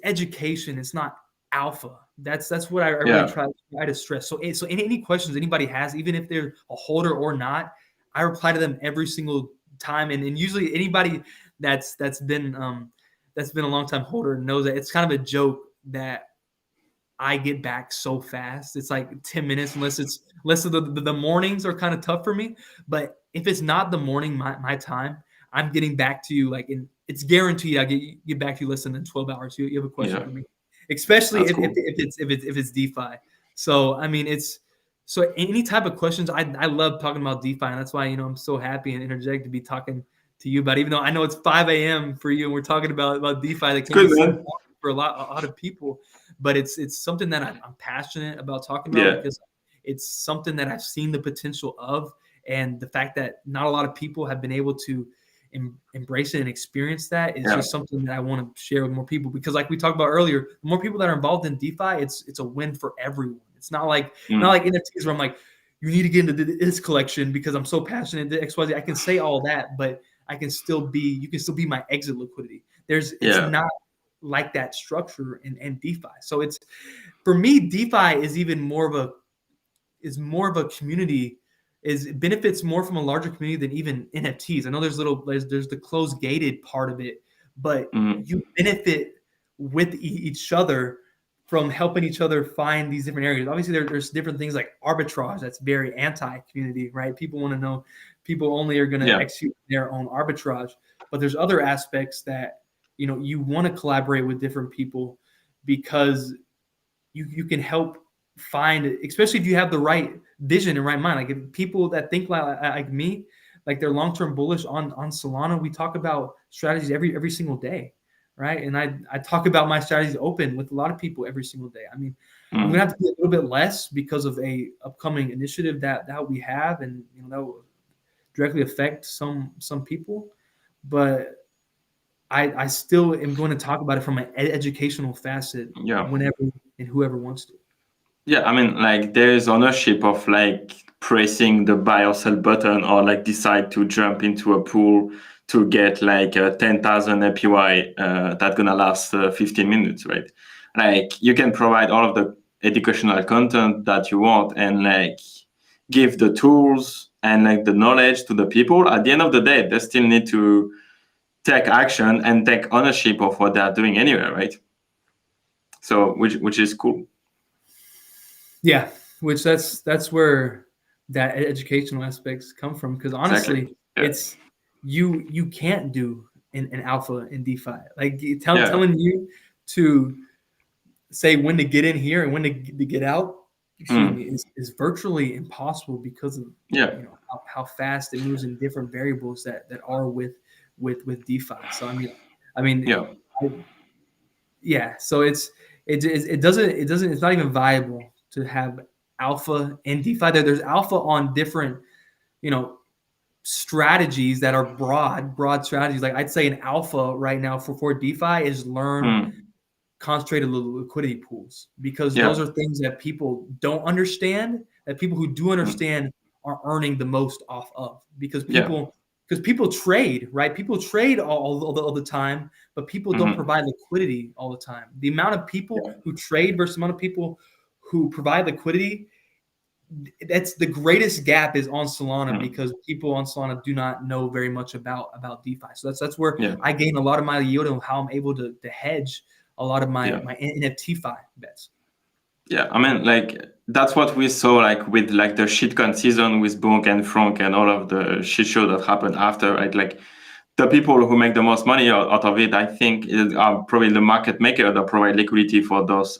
education. It's not alpha. That's what I really try to stress. So any questions anybody has, even if they're a holder or not, I reply to them every single time. And usually anybody that's been a long time holder knows that it's kind of a joke that I get back so fast. It's like 10 minutes, unless the mornings are kind of tough for me. But if it's not the morning, my time, I'm getting back to you it's guaranteed I get back to you less than 12 hours. You have a question for me, especially if it's DeFi. So I mean, so any type of questions. I love talking about DeFi, and that's why I'm so happy and energetic to be talking to you about. Even though I know it's 5 a.m. for you, and we're talking about DeFi. That can be for a lot of people. But it's something that I'm passionate about talking about because it's something that I've seen the potential of, and the fact that not a lot of people have been able to embrace it and experience that is just something that I want to share with more people. Because like we talked about earlier, the more people that are involved in DeFi, it's a win for everyone. It's not like NFTs where I'm like, you need to get into this collection because I'm so passionate to XYZ. I can say all that, but you can still be my exit liquidity. It's not like that structure in DeFi. So it's, for me, DeFi is even more of a community, benefits more from a larger community than even NFTs. I know there's the closed gated part of it, but you benefit with each other from helping each other find these different areas. Obviously, there's different things like arbitrage that's very anti-community, right? People want to know, people only are going to execute their own arbitrage. But there's other aspects that, you know, you want to collaborate with different people because you can help find, especially if you have the right vision and right mind. Like if people that think like me, like they're long-term bullish on Solana, we talk about strategies every single day. Right. And I talk about my strategies open with a lot of people every single day. I mean, I'm gonna have to be a little bit less because of a upcoming initiative that we have, and you know, that will directly affect some people. But I still am going to talk about it from an educational facet whenever and whoever wants to.
Yeah, I mean, like there is ownership of like pressing the buy or sell button, or like decide to jump into a pool to get like 10,000 APY that's gonna last 15 minutes, right? Like you can provide all of the educational content that you want and like give the tools and like the knowledge to the people. At the end of the day, they still need to take action and take ownership of what they're doing anyway, right? So which is cool.
Yeah, which that's where that educational aspects come from, because honestly, it's you can't do an alpha in DeFi. Like telling you to say when to get in here and when to get out, excuse me, is virtually impossible because of you know how fast it moves in different variables that are with DeFi. So I mean so it doesn't it's not even viable to have alpha in DeFi. There's alpha on different, you know, strategies that are broad strategies. Like I'd say an alpha right now for DeFi is learn concentrated liquidity pools, because those are things that people don't understand, that people who do understand are earning the most off of, because people trade, right? People trade all the time, but people don't provide liquidity all the time. The amount of people who trade versus the amount of people who provide liquidity, that's the greatest gap is on Solana, because people on Solana do not know very much about DeFi. So that's where I gain a lot of my yield and how I'm able to hedge a lot of my NFTFi bets.
Yeah, I mean, like that's what we saw, like with like the shitcoin season with Bonk and Frakt and all of the shit show that happened after, right? Like the people who make the most money out of it, I think, are probably the market maker that provide liquidity for those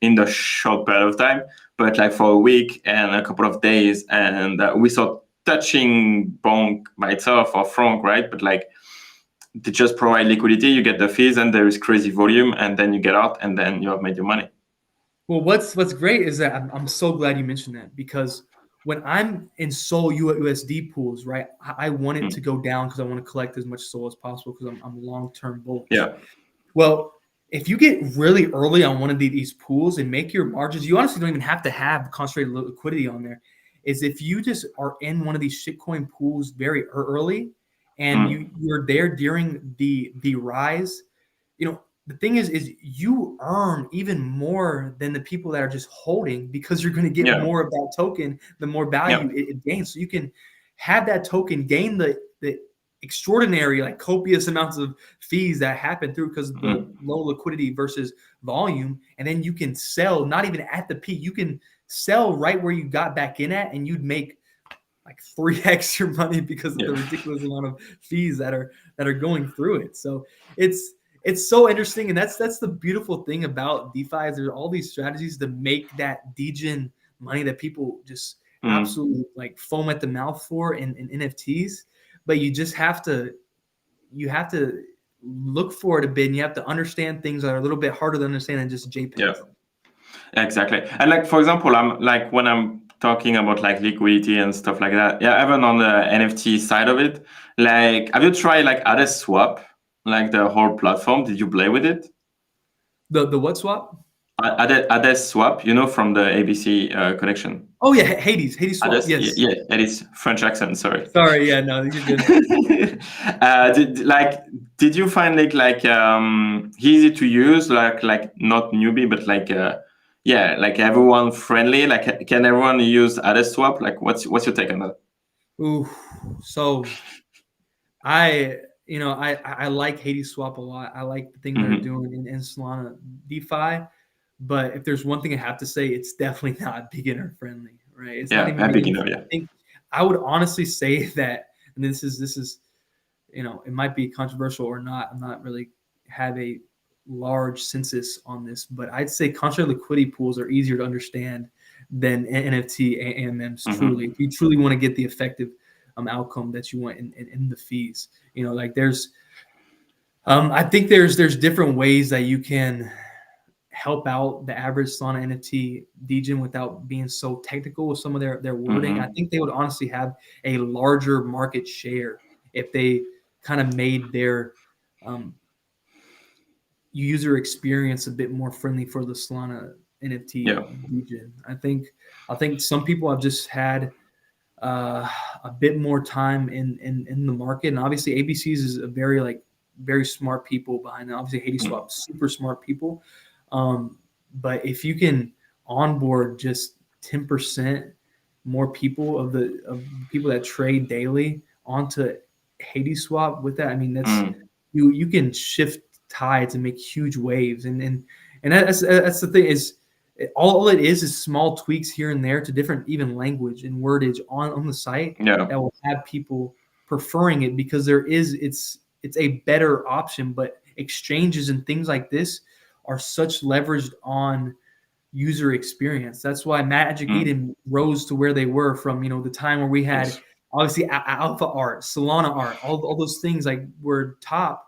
in the short period of time. But like for a week and a couple of days, and we saw touching Bonk by itself or Frakt, right? But like they just provide liquidity, you get the fees, and there is crazy volume, and then you get out, and then you have made your money.
Well, what's great is that I'm so glad you mentioned that, because when I'm in Sol USD pools, right, I want it to go down because I want to collect as much Sol as possible, because I'm long-term bullish.
Yeah.
Well, if you get really early on one of these pools and make your margins, you honestly don't even have to have concentrated liquidity on there. Is if you just are in one of these shitcoin pools very early, and you're there during the rise, you know, the thing is you earn even more than the people that are just holding, because you're going to get more of that token, the more value it gains. So you can have that token gain the extraordinary, like copious amounts of fees that happen through because of the low liquidity versus volume. And then you can sell not even at the peak. You can sell right where you got back in at, and you'd make like 3x your money because of the ridiculous amount of fees that are going through it. So it's so interesting, and that's the beautiful thing about DeFi is there's all these strategies to make that degen money that people just absolutely like foam at the mouth for in NFTs. But you just have to look for it a bit, and you have to understand things that are a little bit harder to understand than just JPEGs.
Yeah, exactly. And like for example, I'm like when I'm talking about like liquidity and stuff like that, even on the NFT side of it, like have you tried like Hadeswap? Like the whole platform, did you play with it?
The what swap?
Hadeswap, you know, from the ABC connection.
Oh yeah, Hadeswap. Yes.
Yeah, it is French accent. Sorry.
Sorry. Yeah, no, you're good.
Did you find it like easy to use, like not newbie, but like like everyone friendly? Like can everyone use Hadeswap? Like what's your take on that?
Ooh, so I like Hadeswap a lot. I like the thing they're doing in Solana DeFi. But if there's one thing I have to say, it's definitely not beginner friendly, right? It's not
Yeah,
even
a beginner.
I
Yeah.
think I would honestly say that, and this is it might be controversial or not. I'm not really have a large census on this, but I'd say contract liquidity pools are easier to understand than NFT AMMs. Truly, if you truly want to get the effective outcome that you want in the fees, like there's, I think there's different ways that you can help out the average Solana NFT degen without being so technical with some of their wording. I think they would honestly have a larger market share if they kind of made their user experience a bit more friendly for the Solana NFT degen. I think some people have just had a bit more time in the market, and obviously ABCs is a very smart people behind that. Obviously Hadeswap, super smart people. But if you can onboard just 10% more people of people that trade daily onto Hadeswap with that, I mean that's you can shift tides and make huge waves, and that's the thing is all it is small tweaks here and there to different even language and wordage on the site that will have people preferring it because it's a better option. But exchanges and things like this are such leveraged on user experience. That's why Magic Eden rose to where they were from, the time where we had obviously Alpha Art, Solana Art, all those things like were top.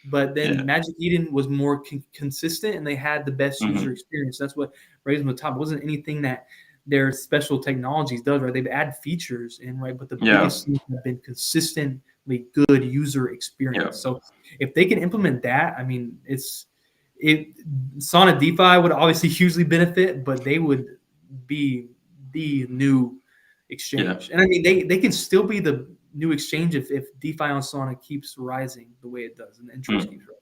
But then Magic Eden was more consistent and they had the best user experience. That's what raised them to the top. It wasn't anything that their special technologies does, right? They've added features in, right? But the biggest things have been consistently good user experience. So if they can implement that, I mean, Solana DeFi would obviously hugely benefit, but they would be the new exchange. And I mean, they can still be the new exchange if DeFi on Solana keeps rising the way it does and interest keeps rising.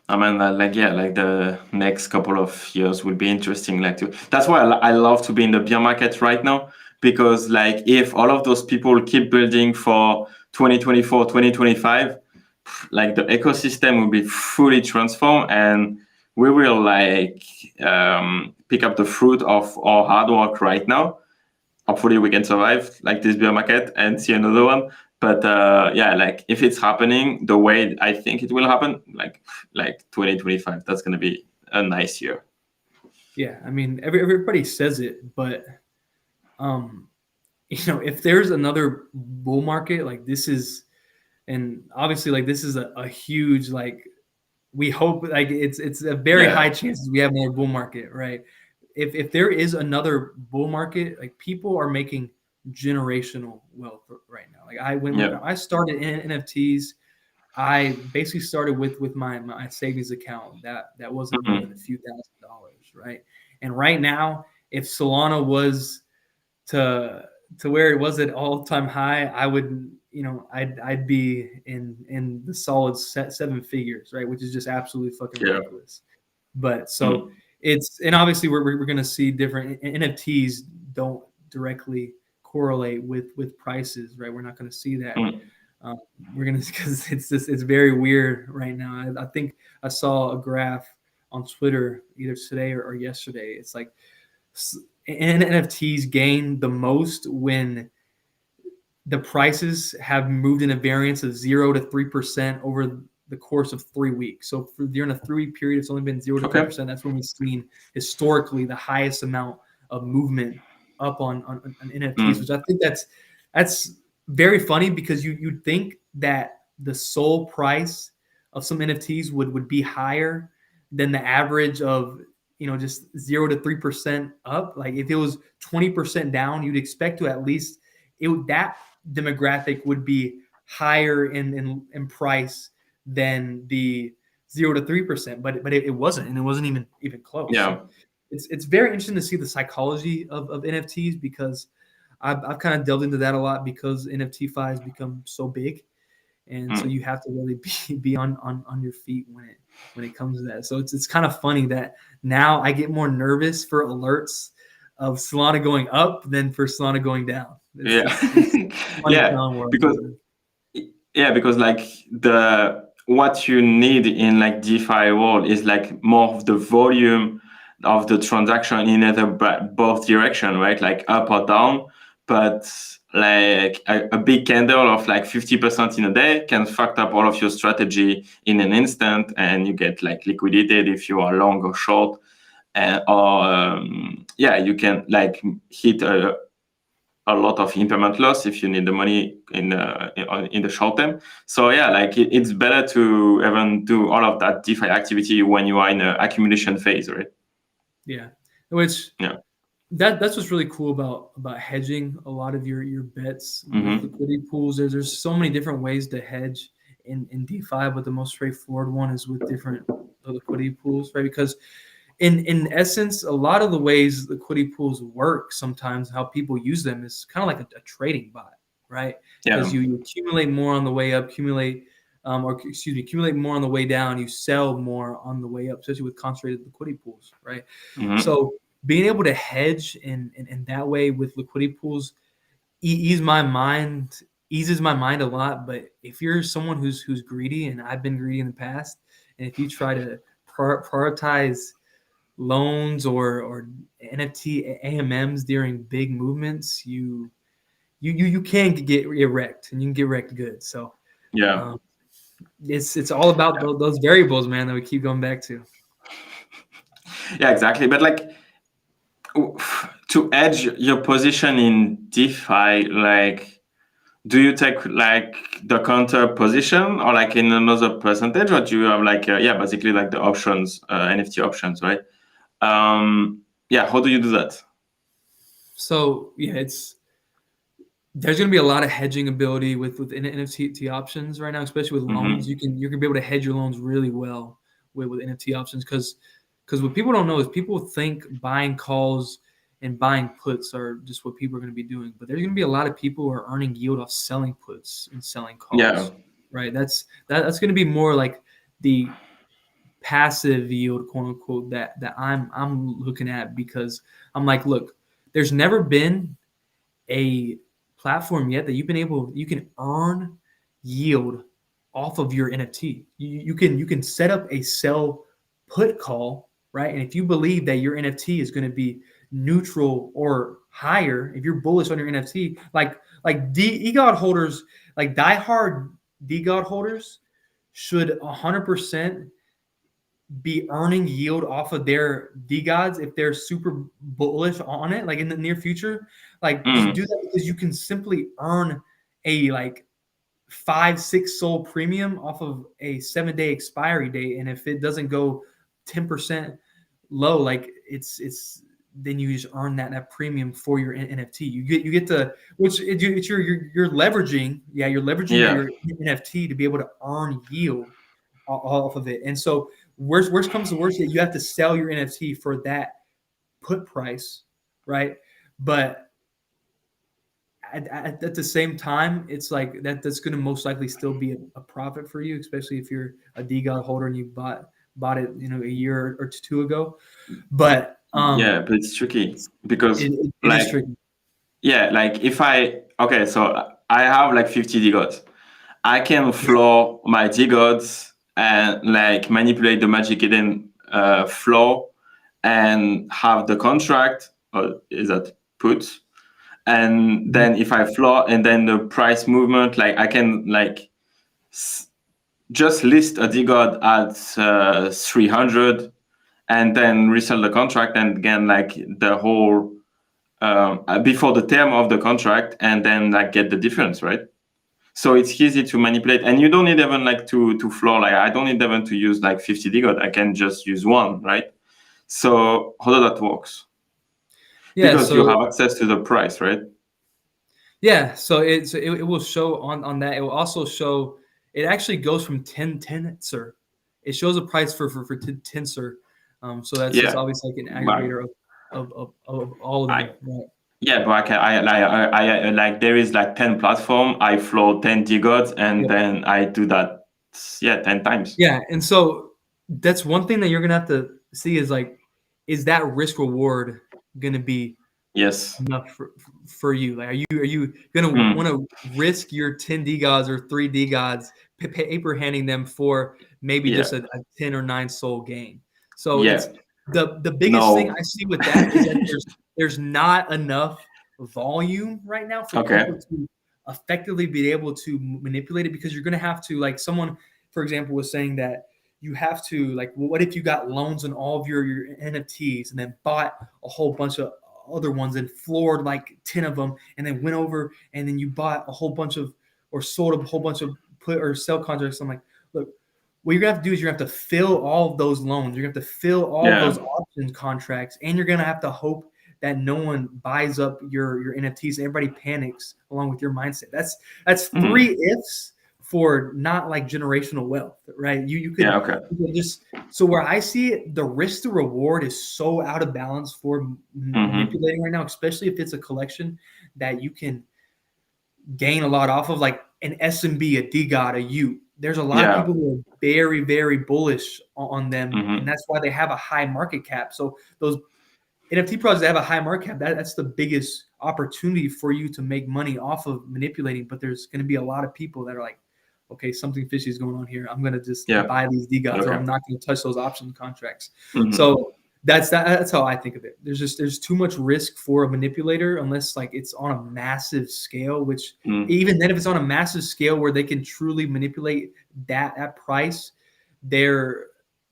I mean, like the next couple of years will be interesting. That's why I love to be in the bear market right now, because like if all of those people keep building for 2024, 2025, like the ecosystem will be fully transformed and we will pick up the fruit of our hard work right now. Hopefully we can survive like this bear market and see another one. But like if it's happening the way I think it will happen, like 2025, that's going to be a nice year.
Yeah, I mean, everybody says it, but if there's another bull market like this is, and obviously like this is a huge we hope it's a very high chances we have another bull market, right? If there is another bull market, like people are making generational wealth right now. Like when I started in NFTs, I basically started with my savings account that wasn't more than a few $1,000s, right? And right now, if Solana was to where it was at all-time high, I would I'd be in the solid seven figures, right? Which is just absolutely fucking ridiculous. But so and obviously we're going to see different NFTs don't directly correlate with prices, right? We're not going to see that. We're going to, because it's very weird right now. I think I saw a graph on Twitter either today or yesterday. It's like NFTs gain the most when the prices have moved in a variance of 0 to 3% over the course of 3 weeks. So during a 3-week period, it's only been 0 to 3%. That's when we've seen historically the highest amount of movement up on NFTs, which I think that's very funny, because you'd think that the soul price of some NFTs would be higher than the average of just 0 to 3% up. Like if it was 20% down, you'd expect to at least that demographic would be higher in price than the 0 to 3%, but it wasn't, and it wasn't even close. So it's very interesting to see the psychology of NFTs, because I've kind of delved into that a lot, because NFTFi has become so big, and so you have to really be on your feet when it comes to that. So it's kind of funny that now I get more nervous for alerts of Solana going up than for Solana going down.
Because like what you need in like DeFi world is like more of the volume of the transaction in either both direction, right? Like up or down. But like a big candle of like 50% in a day can fuck up all of your strategy in an instant, and you get like liquidated if you are long or short. You can like hit a lot of impairment loss if you need the money in the short term. So yeah, like it's better to even do all of that DeFi activity when you are in an accumulation phase, right?
Yeah, that's what's really cool about hedging a lot of your bets with liquidity pools. There's so many different ways to hedge in DeFi, but the most straightforward one is with different liquidity pools, right? Because in essence, a lot of the ways liquidity pools work, sometimes how people use them is kind of like a trading bot, right? Because you accumulate more on the way up, accumulate more on the way down, you sell more on the way up, especially with concentrated liquidity pools, right? So being able to hedge in that way with liquidity pools eases my mind a lot. But if you're someone who's greedy, and I've been greedy in the past, and if you try to prioritize loans or NFT AMMs during big movements, you can get wrecked, and you can get wrecked good. So it's all about those variables, man, that we keep going back to.
Yeah, exactly. But like to hedge your position in DeFi, like do you take like the counter position or like in another percentage, or do you have like basically like the options, NFT options, right? How do you do that?
So there's going to be a lot of hedging ability with NFT options right now, especially with loans. You can be able to hedge your loans really well with NFT options, because what people don't know is people think buying calls and buying puts are just what people are going to be doing, but there's going to be a lot of people who are earning yield off selling puts and selling calls. Right? That's going to be more like the passive yield, quote unquote, that I'm looking at, because I'm like, look, there's never been a platform yet that you can earn yield off of your NFT. You can set up a sell put call, right? And if you believe that your NFT is going to be neutral or higher, if you're bullish on your NFT, like DeGod holders, like diehard DeGod holders should 100% be earning yield off of their DeGods if they're super bullish on it, like in the near future. Like just do that, because you can simply earn a like 5-6 SOL premium off of a 7-day expiry date, and if it doesn't go 10% low, like it's then you just earn that premium for your NFT. You get to, which you're leveraging, you're leveraging your NFT to be able to earn yield off of it. And so worst comes to worst, you have to sell your NFT for that put price, right? But at the same time, it's like that's going to most likely still be a profit for you, especially if you're a DeGod holder and you bought it, a year or two ago. But
but it's tricky because
it is tricky.
Like so I have like 50 DeGods. I can floor my DeGods and like manipulate the Magic Eden floor and have the contract, or is that put? And then if I floor and then the price movement, like I can like just list a DeGod at 300 and then resell the contract, and again like the whole before the term of the contract, and then like get the difference, right? So it's easy to manipulate, and you don't need even like to floor. Like I don't need even to use like 50 DeGod. I can just use one, right? So how does that works? Because you have access to the price, right?
Yeah, so it will show on that. It will also show, it actually goes from 10 tensor. It shows a price for tensor. So that's just obviously like an aggregator of all of them. Right?
Yeah, but I like there is like 10 platform. I floor 10 DeGods, and then I do that 10 times.
Yeah, and so that's one thing that you're gonna have to see is like, is that risk reward gonna be enough for you? Like, are you gonna want to risk your 10 DeGods or 3 DeGods, paper handing them for maybe just a 10 or 9 SOL gain? So The biggest thing I see with that is that there's not enough volume right now for people to effectively be able to manipulate it, because you're going to have to, like, someone, for example, was saying that you have to, like, what if you got loans on all of your NFTs and then bought a whole bunch of other ones and floored like 10 of them and then went over and then you bought a whole bunch of, or sold a whole bunch of put or sell contracts. I'm like, look, what you're gonna have to do is you're gonna have to fill all of those loans. You're gonna have to fill all of those option contracts, and you're gonna have to hope that no one buys up your NFTs and everybody panics along with your mindset. That's three ifs for not like generational wealth, right? You could, you could just, so where I see it, the risk to reward is so out of balance for manipulating right now, especially if it's a collection that you can gain a lot off of, like an SMB, a DGOT, a U. There's a lot of people who are very, very bullish on them, and that's why they have a high market cap. So those NFT projects that have a high market cap, that's the biggest opportunity for you to make money off of manipulating. But there's going to be a lot of people that are like, okay, something fishy is going on here. I'm going to just buy these DGOTs, or I'm not going to touch those option contracts. So that's how I think of it. There's too much risk for a manipulator unless like it's on a massive scale, which even then, if it's on a massive scale where they can truly manipulate that price,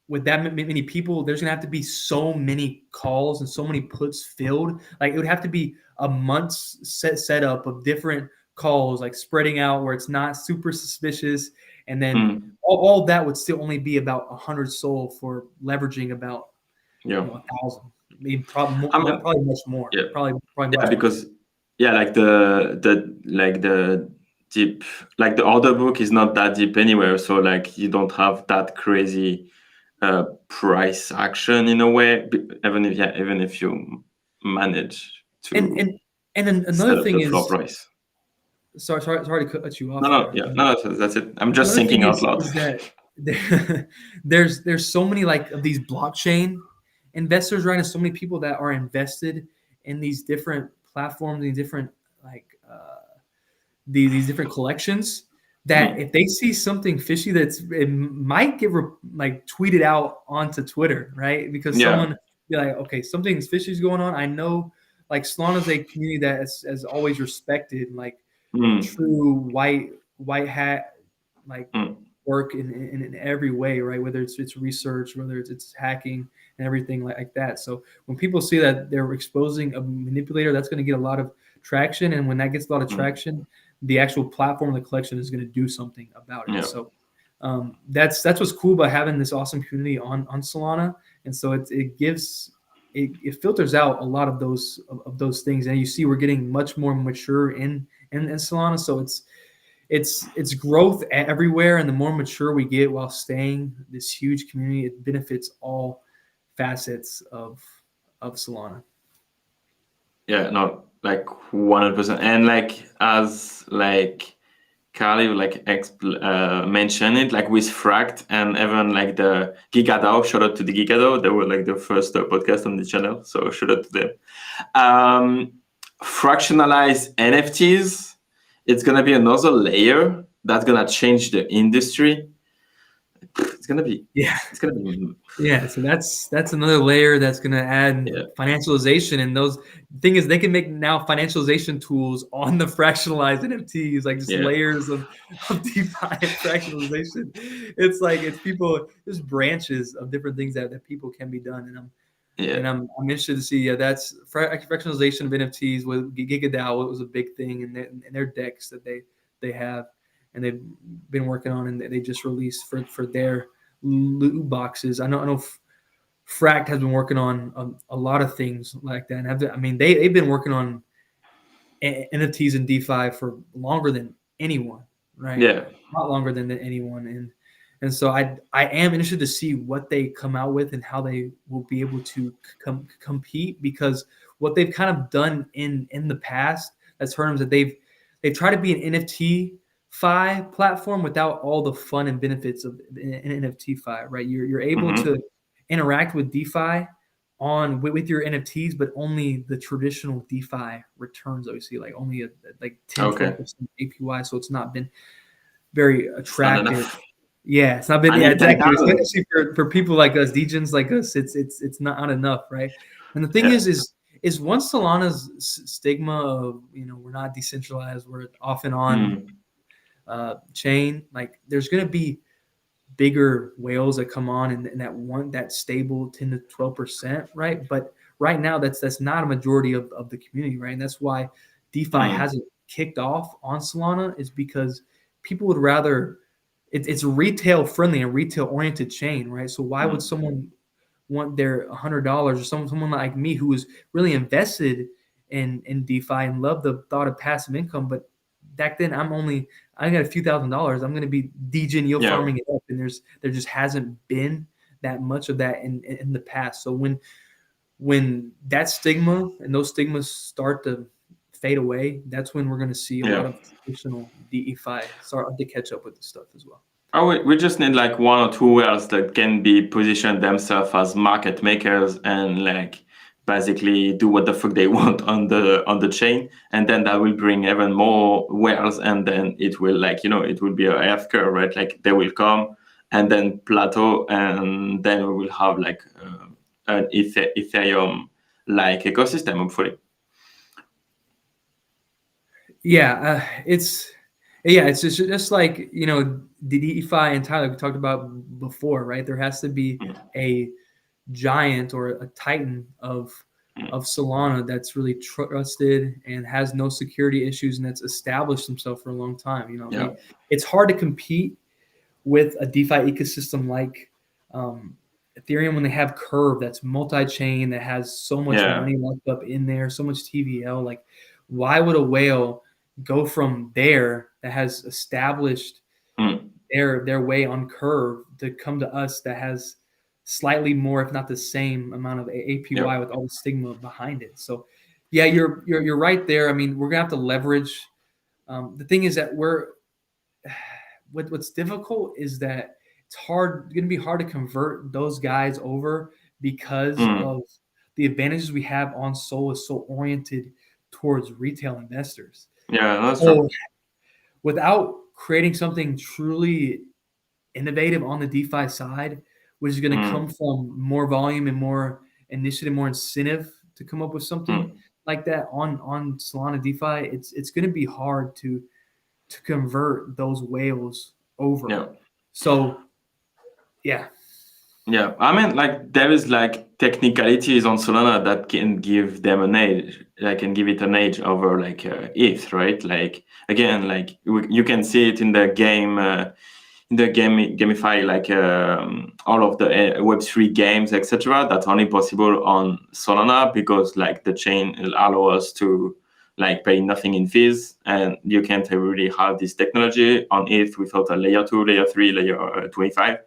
with that many people, there's gonna have to be so many calls and so many puts filled. Like, it would have to be a month's setup of different calls, like spreading out where it's not super suspicious, and then all that would still only be about 100 sold for leveraging about 1,000. I mean, probably much more. Probably much
because like the deep, like the order book is not that deep anywhere, so like you don't have that crazy price action in a way, even if you manage to
and another thing is
price.
Sorry to cut you off.
No, that's it. I'm just thinking out loud.
Is that there's so many like of these blockchain investors, right? And so many people that are invested in these different platforms, these different like these different collections, that if they see something fishy, it might get like tweeted out onto Twitter, right? Because someone be like, okay, something's fishy is going on. I know, like, Solana is a community that has always respected like true white hat like work in every way, right? Whether it's research, whether it's hacking and everything like that. So when people see that they're exposing a manipulator, that's going to get a lot of traction, and when that gets a lot of traction, the actual platform, the collection, is going to do something about it. So that's what's cool about having this awesome community on Solana, and so it filters out a lot of those things, and you see we're getting much more mature in Solana. So it's growth everywhere, and the more mature we get while staying this huge community, it benefits all facets of Solana.
Like 100%. And like as like Carly mentioned it, like with Frakt and even like the GigaDAO, shout out to the GigaDAO. They were like the first podcast on the channel, so shout out to them. Fractionalized NFTs, it's gonna be another layer that's gonna change the industry. It's gonna be
so that's another layer that's gonna add financialization, and those thing is they can make now financialization tools on the fractionalized NFTs, like just layers of DeFi fractionalization. It's people, there's branches of different things that people can be done, and I'm interested to see that's fractionalization of NFTs with GigaDAO. It was a big thing in their decks that they have, and they've been working on, and they just released for their loot boxes. I know Frakt has been working on a lot of things like that. And they've been working on NFTs and DeFi for longer than anyone, right? A lot longer than anyone. And so I am interested to see what they come out with and how they will be able to compete, because what they've kind of done in the past that's hurt them is that they've tried to be an NFTFi platform without all the fun and benefits of an NFTFi, right? You're able to interact with DeFi with your NFTs, but only the traditional DeFi returns, obviously, like only like 10-12% APY. So it's not been very attractive. Yeah, it's not been.
And
Yeah,
it's like
exactly.
that.
Especially for people like us, degens like us, it's not enough, right? And the thing
Yeah.
is once Solana's stigma of we're not decentralized, we're off and on chain, like there's gonna be bigger whales that come on and that want that stable 10 to 12%, right? But right now that's not a majority of the community, right? And that's why DeFi hasn't kicked off on Solana, is because people would rather it's a retail friendly and retail oriented chain, right? So why would someone want their $100 or someone like me who was really invested in DeFi and love the thought of passive income, but back then I got a few $1,000s. I'm going to be degen yield farming it up, and there just hasn't been that much of that in the past. So when that stigma and those stigmas start to fade away, that's when we're going to see a lot of traditional DeFi start to catch up with this stuff as well.
Oh, we just need like one or two whales that can be positioned themselves as market makers and like basically do what the fuck they want on the chain, and then that will bring even more whales, and then it will like it will be a F curve, right? Like they will come and then plateau, and then we will have like an Ethereum like ecosystem, hopefully.
It's just like the DeFi and Tyler we talked about before, right? There has to be a giant or a titan of Solana that's really trusted and has no security issues and that's established himself for a long time. It's hard to compete with a DeFi ecosystem like Ethereum when they have Curve that's multi-chain, that has so much money locked up in there, so much TVL. Like, why would a whale go from there that has established their way on Curve to come to us that has slightly more, if not the same amount of APY with all the stigma behind it? So yeah, you're right there. I mean, we're gonna have to leverage. The thing is that what's difficult is that it's going to be hard to convert those guys over because of the advantages we have on Sol is so oriented towards retail investors.
Yeah, that's true.
Without creating something truly innovative on the DeFi side, which is going to come from more volume and more initiative, more incentive to come up with something like that on Solana DeFi, it's going to be hard to convert those whales over. So yeah.
I mean, like there is like technicalities on Solana that can give them an edge, like can give it an edge over like ETH, right? Like again, like you can see it in the game, gamify, like all of the Web3 games, etc. That's only possible on Solana because like the chain allow us to like pay nothing in fees, and you can't really have this technology on ETH without a layer 2, layer 3, layer 25.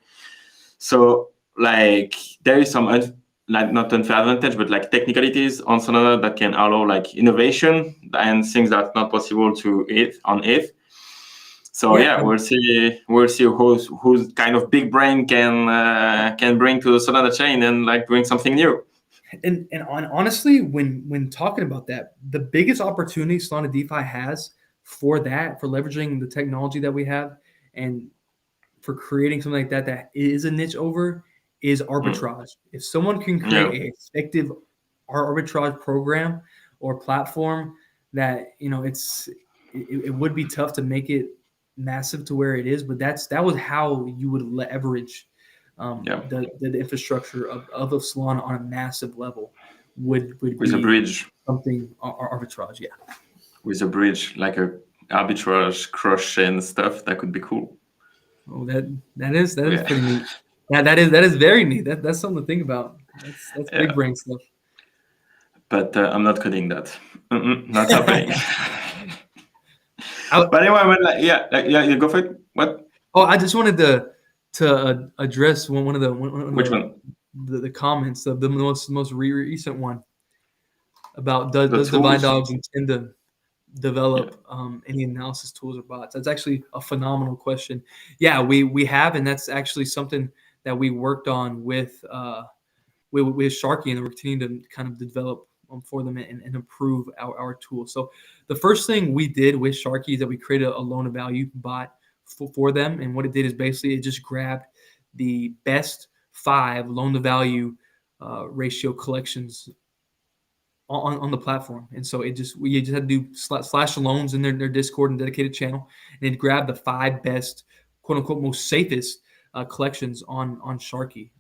So like there is some like not unfair advantage, but like technicalities on Solana that can allow like innovation and things that's not possible to ETH on ETH. So we'll see whose kind of big brain can bring to the Solana chain and like bring something new.
And honestly, when talking about that, the biggest opportunity Solana DeFi has for leveraging the technology that we have and for creating something like that is a niche over is arbitrage. If someone can create an effective arbitrage program or platform that it would be tough to make it massive to where it is, but that was how you would leverage the infrastructure of Solana on a massive level would
with
be
a bridge,
something arbitrage,
with a bridge like a arbitrage cross chain stuff that could be cool.
Oh, that is pretty neat. Yeah, that is very neat. That's something to think about. That's big brain stuff.
But I'm not coding that. Not happening. But anyway, you go for it. What?
Oh, I just wanted to address one of the
Which one?
The comments of the most recent one about does Divine Dogs intend to develop any analysis tools or bots? That's actually a phenomenal question. Yeah, we have, and that's actually something that we worked on with Sharky, and we're continuing to kind of develop for them and improve our tool. So the first thing we did with Sharky is that we created a loan of value bot for them. And what it did is basically it just grabbed the best 5 loan to value ratio collections on the platform. And so we just had to do slash loans in their Discord and dedicated channel, and it grabbed the 5 best, quote unquote, most safest collections on Sharky.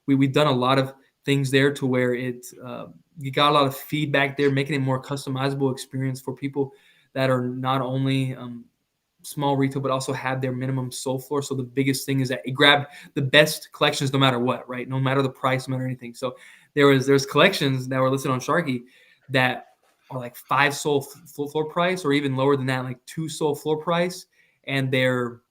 We've done a lot of things there to where you got a lot of feedback there, making it more customizable experience for people that are not only small retail, but also have their minimum SOL floor. So the biggest thing is that it grabbed the best collections no matter what, right? No matter the price, no matter anything. So there's collections that were listed on Sharky that are like 5 SOL floor price, or even lower than that, like 2 SOL floor price, and their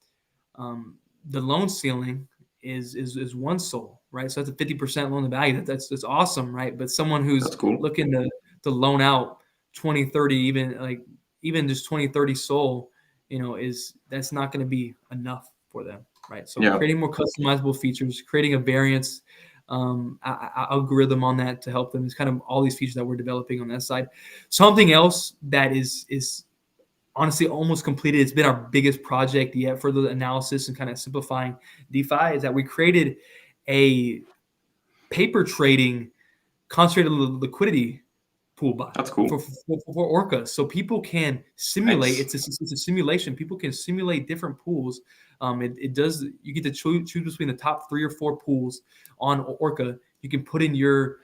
the loan ceiling is 1 SOL, right? So that's a 50% loan to value. That's awesome, right? But someone who's
cool.
looking to loan out 20, 30, even just 20, 30 SOL, that's not going to be enough for them, right? So creating more customizable features, creating a variance algorithm on that to help them is kind of all these features that we're developing on that side. Something else that is honestly almost completed, it's been our biggest project yet for the analysis and kind of simplifying DeFi, is that we created a paper trading concentrated liquidity pool bot.
That's cool.
For Orca. So people can simulate, it's a simulation. People can simulate different pools. You get to choose between the top 3 or 4 pools on Orca. You can put in your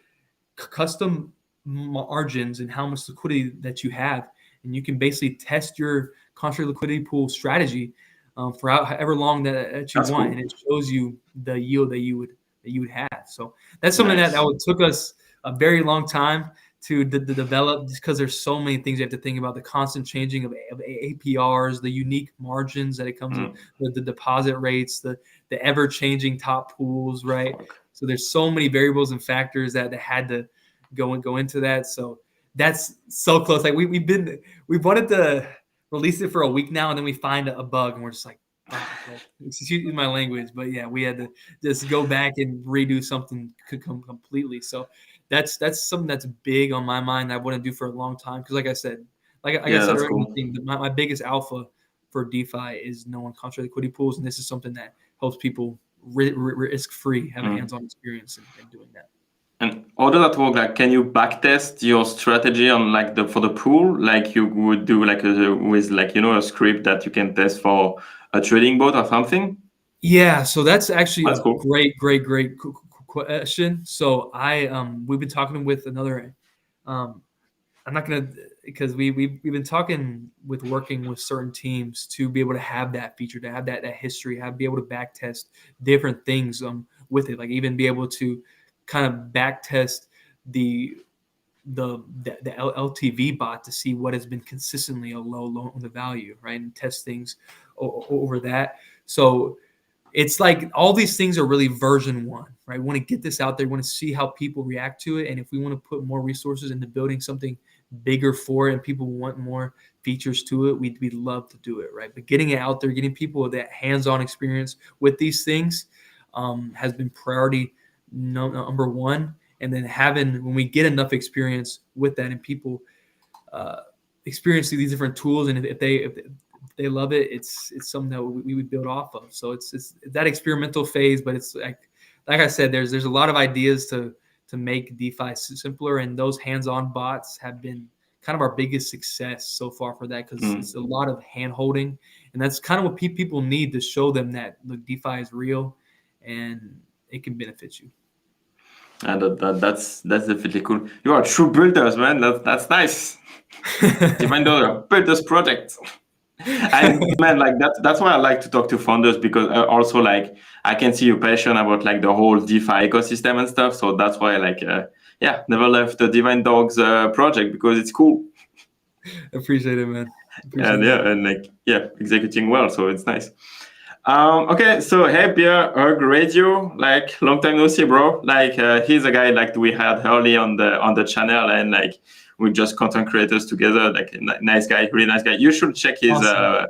custom margins and how much liquidity that you have, and you can basically test your concentrated liquidity pool strategy for however long that you want, cool. And it shows you the yield that you would have. So that's something that took us a very long time to develop, just because there's so many things you have to think about: the constant changing of APRs, the unique margins that it comes with, the deposit rates, the ever-changing top pools, right? So there's so many variables and factors that had to go into that. So that's so close. Like we wanted to release it for a week now, and then we find a bug, and we're just like, excuse my language, but yeah, we had to just go back and redo something completely. So that's something that's big on my mind. I want to do for a long time, because like I said earlier, cool. My biggest alpha for DeFi is knowing concentrated liquidity pools, and this is something that helps people risk-free have a hands-on experience in doing that.
And how does that work? Like, can you backtest your strategy on for the pool, like you would do with a script that you can test for a trading bot or something?
Yeah, so that's actually
cool.
great question. So we've been talking with another. I'm not gonna, because we've been talking with working with certain teams to be able to have that feature, to have that history, be able to backtest different things with it, like even be able to kind of backtest the LTV bot to see what has been consistently a low loan to value, right? And test things over that. So it's like all these things are really version 1, right? We want to get this out there. We want to see how people react to it. And if we want to put more resources into building something bigger for it, and people want more features to it, we'd love to do it, right? But getting it out there, getting people that hands-on experience with these things has been priority number 1. And then when we get enough experience with that, and people experience these different tools, and if they love it, it's something that we would build off of. So it's that experimental phase, but it's like I said, there's a lot of ideas to make DeFi simpler, and those hands-on bots have been kind of our biggest success so far for that, because it's a lot of hand-holding, and that's kind of what people need to show them that DeFi is real and it can benefit you.
And that's definitely cool. You are true builders, man. That's nice. Divine Dollar builders project. And man, that's why I like to talk to founders, because also I can see your passion about the whole DeFi ecosystem and stuff. So that's why never left the Divine Dogs project, because it's cool.
Appreciate it, man.
Executing well. So it's nice. Okay, so hey Pierre, Radio, long time no see, bro. He's a guy we had early on the channel, and we're just content creators together. Nice guy, really nice guy. You should check his channel.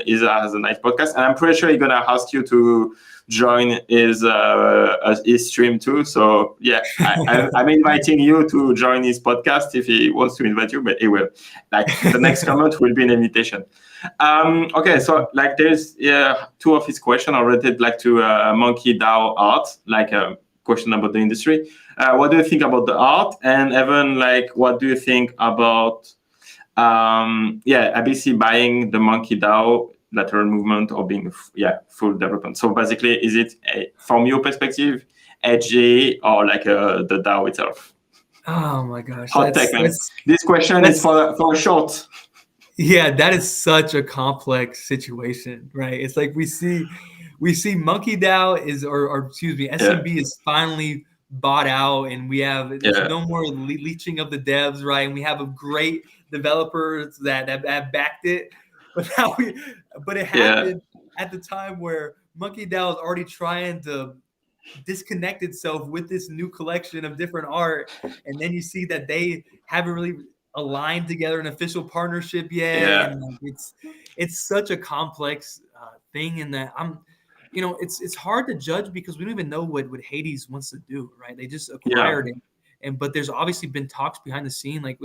He has a nice podcast, and I'm pretty sure he's gonna ask you to join his stream too. So yeah, I'm inviting you to join his podcast if he wants to invite you, but he will. Like the next comment will be an invitation. Okay, so like there's two of his questions related like to MomkeDAO art, like a question about the industry. What do you think about the art, and even like what do you think about ABC buying the MomkeDAO lateral movement or being full development? So basically, is it from your perspective edgy or like the DAO itself?
Oh my gosh,
hot take, man. This question is for short.
Yeah, that is such a complex situation, right? It's like we see MomkeDAO is or excuse me, SMB is finally bought out, and we have no more leeching of the devs, right? And we have a great developers that have backed it, but it happened at the time where MomkeDAO is already trying to disconnect itself with this new collection of different art, and then you see that they haven't really aligned together an official partnership yet, and like, it's such a complex thing in that it's hard to judge because we don't even know what Hades wants to do, right? They just acquired it, but there's obviously been talks behind the scene, like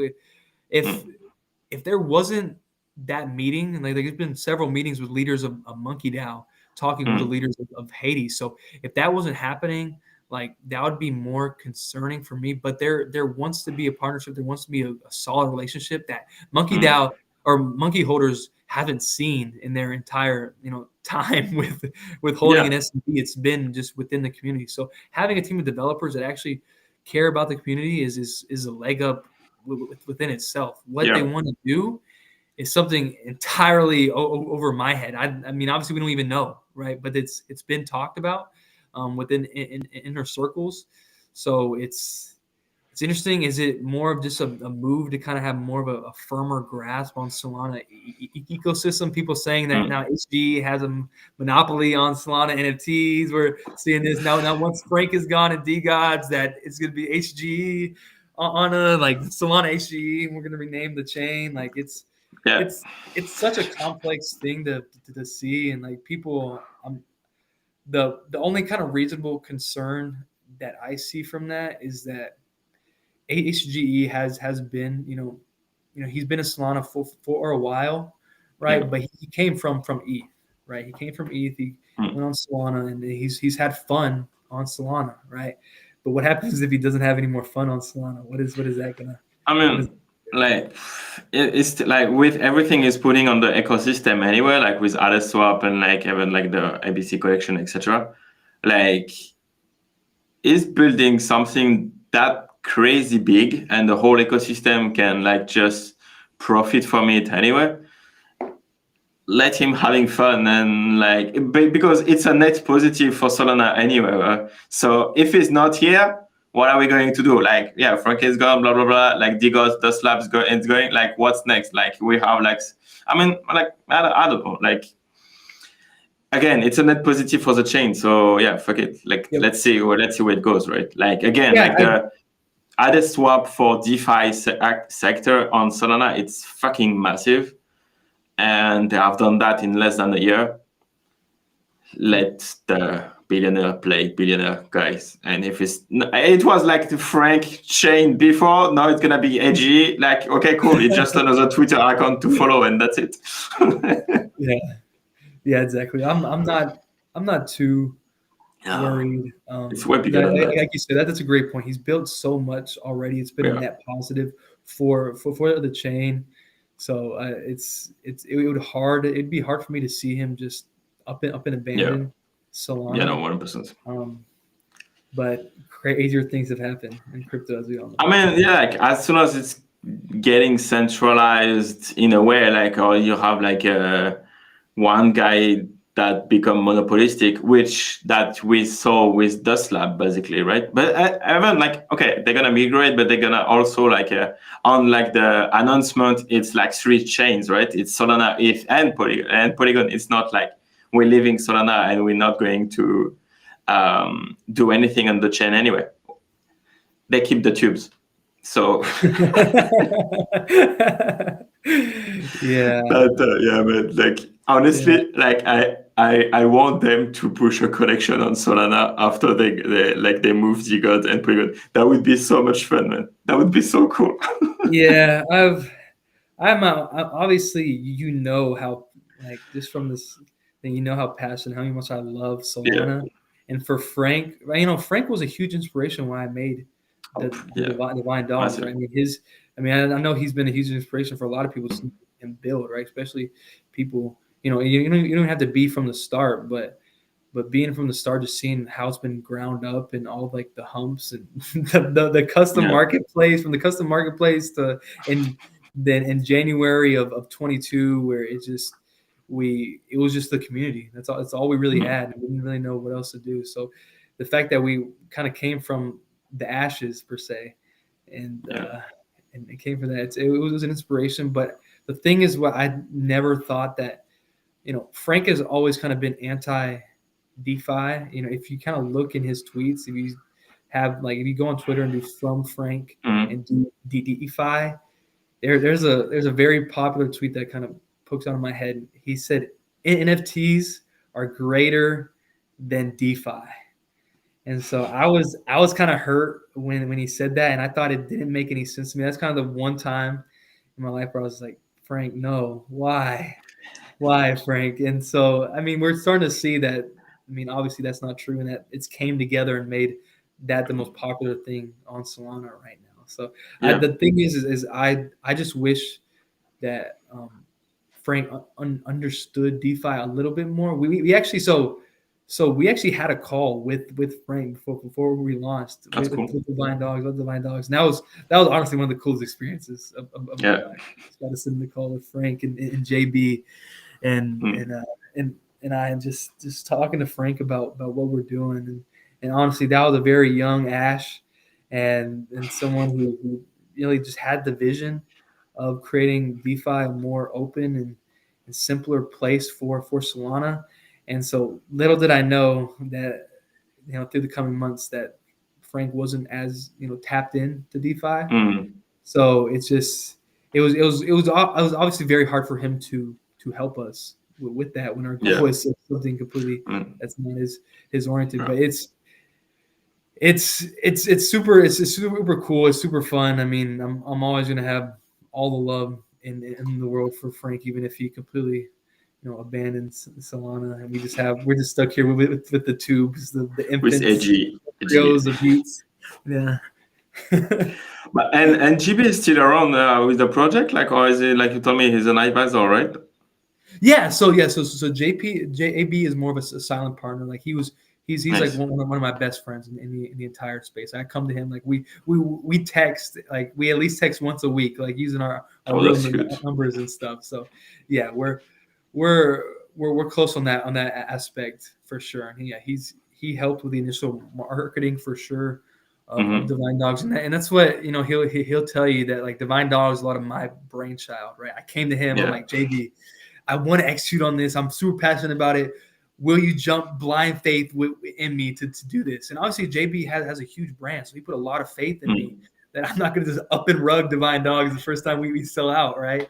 if there wasn't that meeting, and like there's been several meetings with leaders of MomkeDAO talking with the leaders of Hades. So if that wasn't happening, like that would be more concerning for me. But there wants to be a partnership. There wants to be a solid relationship that MomkeDAO or monkey holders haven't seen in their entire time with holding an SMB. It's been just within the community. So having a team of developers that actually care about the community is a leg up within itself. What they want to do is something entirely over my head. I mean, obviously we don't even know, right? But it's been talked about within inner circles. So it's interesting. Is it more of just a move to kind of have more of a firmer grasp on Solana ecosystem? People saying that now HG has a monopoly on Solana NFTs. We're seeing this now. Once Frank is gone and DGods, that it's going to be HG on a like Solana HG, and we're going to rename the chain. Like it's such a complex thing to see, and like people, the only kind of reasonable concern that I see from that is that HGE has been he's been a Solana for a while, right? But he came from ETH, right? He came from ETH. He went on Solana, and he's had fun on Solana, right? But what happens if he doesn't have any more fun on Solana? What is that gonna?
I mean, like it's like with everything is putting on the ecosystem anyway, like with Hadeswap and like even like the ABC collection, etc. Like is building something that crazy big and the whole ecosystem can like just profit from it anyway. Let him having fun and like because it's a net positive for Solana anyway. Right? So if he's not here, what are we going to do? Like, Frakt is gone, blah blah blah. Like DeCod3rs Show it's going. Like, what's next? Like, we have like, I mean, like I don't know. Like, again, it's a net positive for the chain. So fuck it. Like, let's see where it goes, right? Like again, the Hadeswap for DeFi sector on Solana, it's fucking massive. And they have done that in less than a year. Let the billionaire play billionaire, guys. And if it was like the Frank chain before, now it's gonna be edgy. Like, okay, cool. It's just another Twitter account to follow, and that's it.
Yeah, exactly. I'm not too worried.
It's way bigger than that.
Like you said, that's a great point. He's built so much already. It's been a net positive for the chain. So it'd be hard for me to see him just up and abandon Solana.
Yeah, no, 100%.
But crazier things have happened in crypto, as we all know.
I mean, like as soon as it's getting centralized in a way, like or you have like one guy that become monopolistic, which that we saw with DustLab basically, right? But even like, okay, they're gonna migrate, but they're gonna also like on like the announcement, it's like 3 chains, right? It's Solana, ETH, and Polygon. And Polygon, it's not like we're leaving Solana and we're not going to do anything on the chain anyway. They keep the tubes, so.
Yeah.
Yeah, but like honestly, like I want them to push a collection on Solana after they move Decod and Precode. That would be so much fun, man. That would be so cool.
Yeah, obviously how, like, just from this thing, how passionate, how much I love
Yeah.
Solana. And for Frank, Frank was a huge inspiration when I made the Divine Dogs, right? I know he's been a huge inspiration for a lot of people to see him build, right? Especially people, you don't have to be from the start, but being from the start, just seeing how it's been ground up and all like the humps and the custom marketplace, from the custom marketplace to then in January of 22, where it was just the community. That's all we really had. We didn't really know what else to do. So the fact that we kind of came from the ashes per se, and it came from that, it was an inspiration. But the thing is, what I never thought that, Frank has always kind of been anti DeFi. If you kind of look in his tweets, if you go on Twitter and do from Frank and do DeFi, there's a very popular tweet that kind of pokes out of my head. He said NFTs are greater than DeFi. And so I was kind of hurt when he said that, and I thought it didn't make any sense to me. That's kind of the one time in my life where I was like, Frank, no, why, Frank? And so, we're starting to see that. Obviously that's not true, and that it's came together and made that the most popular thing on Solana right now. So the thing is I just wish that Frank understood DeFi a little bit more. We actually we actually had a call with Frank before we launched with Divine Dogs. And that was honestly one of the coolest experiences of my life. Just got to sit in the call with Frank and JB and I just talking to Frank about what we're doing, and honestly, that was a very young Ash, and someone who really just had the vision of creating DeFi a more open and simpler place for Solana. And so little did I know that through the coming months that Frank wasn't as tapped into DeFi. So it was obviously very hard for him to help us with that when our goal is something completely that's not his oriented. But it's super cool. It's super fun. I'm always gonna have all the love in the world for Frank, even if he completely abandons Solana, and we're just stuck here with the tubes, the infants, the beats. Yeah.
And GB is still around with the project, or is it like you told me he's an advisor, right?
Yeah. So JB is more of a silent partner. Like he's nice. Like one of my best friends in the entire space. I come to him, like we text, like we at least text once a week, like using our numbers and stuff. So yeah, we're close on that aspect for sure. And he helped with the initial marketing for sure of Divine Dogs, and that's what he'll tell you, that like Divine Dogs is a lot of my brainchild, right? I came to him, I'm like, JB, I want to execute on this. I'm super passionate about it. Will you jump blind faith in me to do this? And obviously JB has a huge brand, so he put a lot of faith in me that I'm not going to just up and rug Divine Dogs the first time we sell out, right?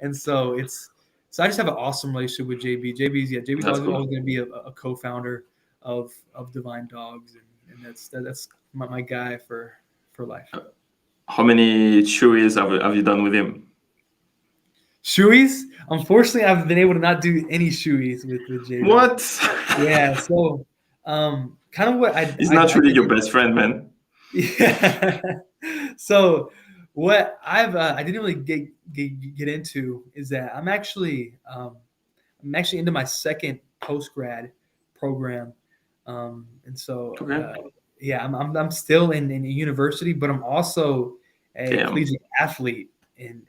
And so I just have an awesome relationship with JB. JB's always going to be a co-founder of Divine Dogs, and that's my guy for life.
How many shoeies have you done with him?
Shoeies? Unfortunately, I've been able to not do any shoeies with JB.
What?
Yeah. So, kind of what
he's not really your best friend, man.
Yeah. So, what I didn't really get into is that I'm actually into my second post-grad program, and so I'm still in a university, but I'm also a collegiate athlete in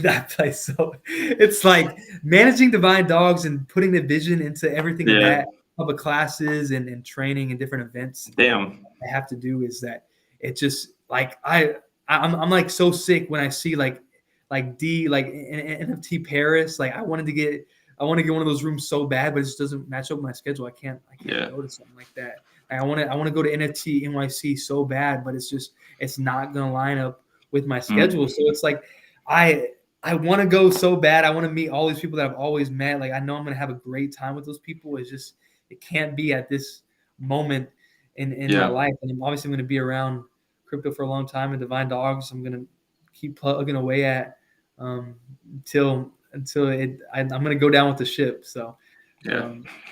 that place. So it's like managing Divine Dogs and putting the vision into everything that public classes and training and different events. I have to do is that it just like I'm like so sick when I see like NFT Paris. Like I want to get one of those rooms so bad, but it just doesn't match up with my schedule. I can't go to something like that. I want to go to NFT NYC so bad, but it's not going to line up with my schedule. So it's like I want to go so bad. I want to meet all these people that I've always met. Like I know I'm gonna have a great time with those people. It's just it can't be at this moment in my life. And I'm gonna be around crypto for a long time. And Divine Dogs, I'm gonna keep plugging away at until I'm gonna go down with the ship. So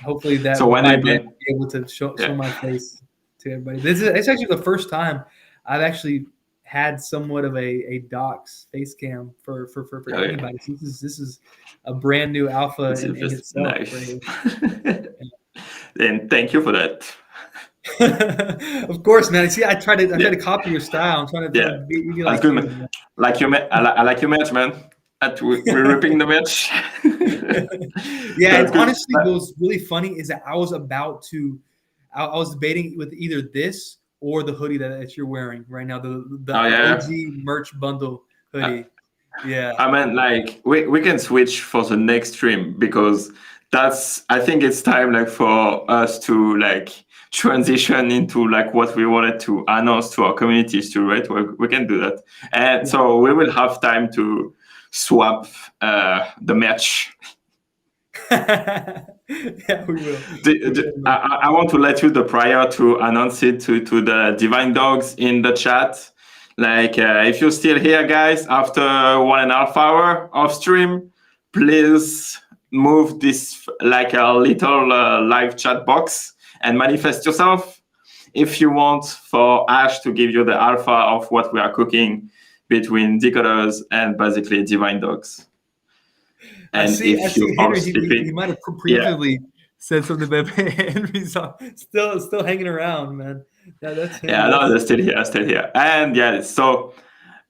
hopefully that
so when
by
you
then I'll be able to show my face to everybody. It's actually the first time I've actually had somewhat of a docs face cam for anybody. So this is a brand new alpha in itself.
Nice. And thank you for that.
Of course, man. See, I try to copy your style. I'm trying to be like
good, man. I like your match, man. We're ripping the match.
Yeah, and honestly, what was really funny is that I was debating with either this or the hoodie that you're wearing right now, the OG merch bundle hoodie.
I mean, like we can switch for the next stream because I think it's time like for us to like transition into like what we wanted to announce to our communities too, right? We can do that. And so we will have time to swap the match.
Yeah, we will.
I want to let you the prior to announce it to the Divine Dogs in the chat. Like, if you're still here, guys, after 1.5 hours of stream, please move this like a little live chat box and manifest yourself if you want for Ash to give you the alpha of what we are cooking between Decod3rs and basically Divine Dogs. And
I see Henry, he might have preemptively said something about Henry's still hanging around, man. That's him.
No, they're still here. And so,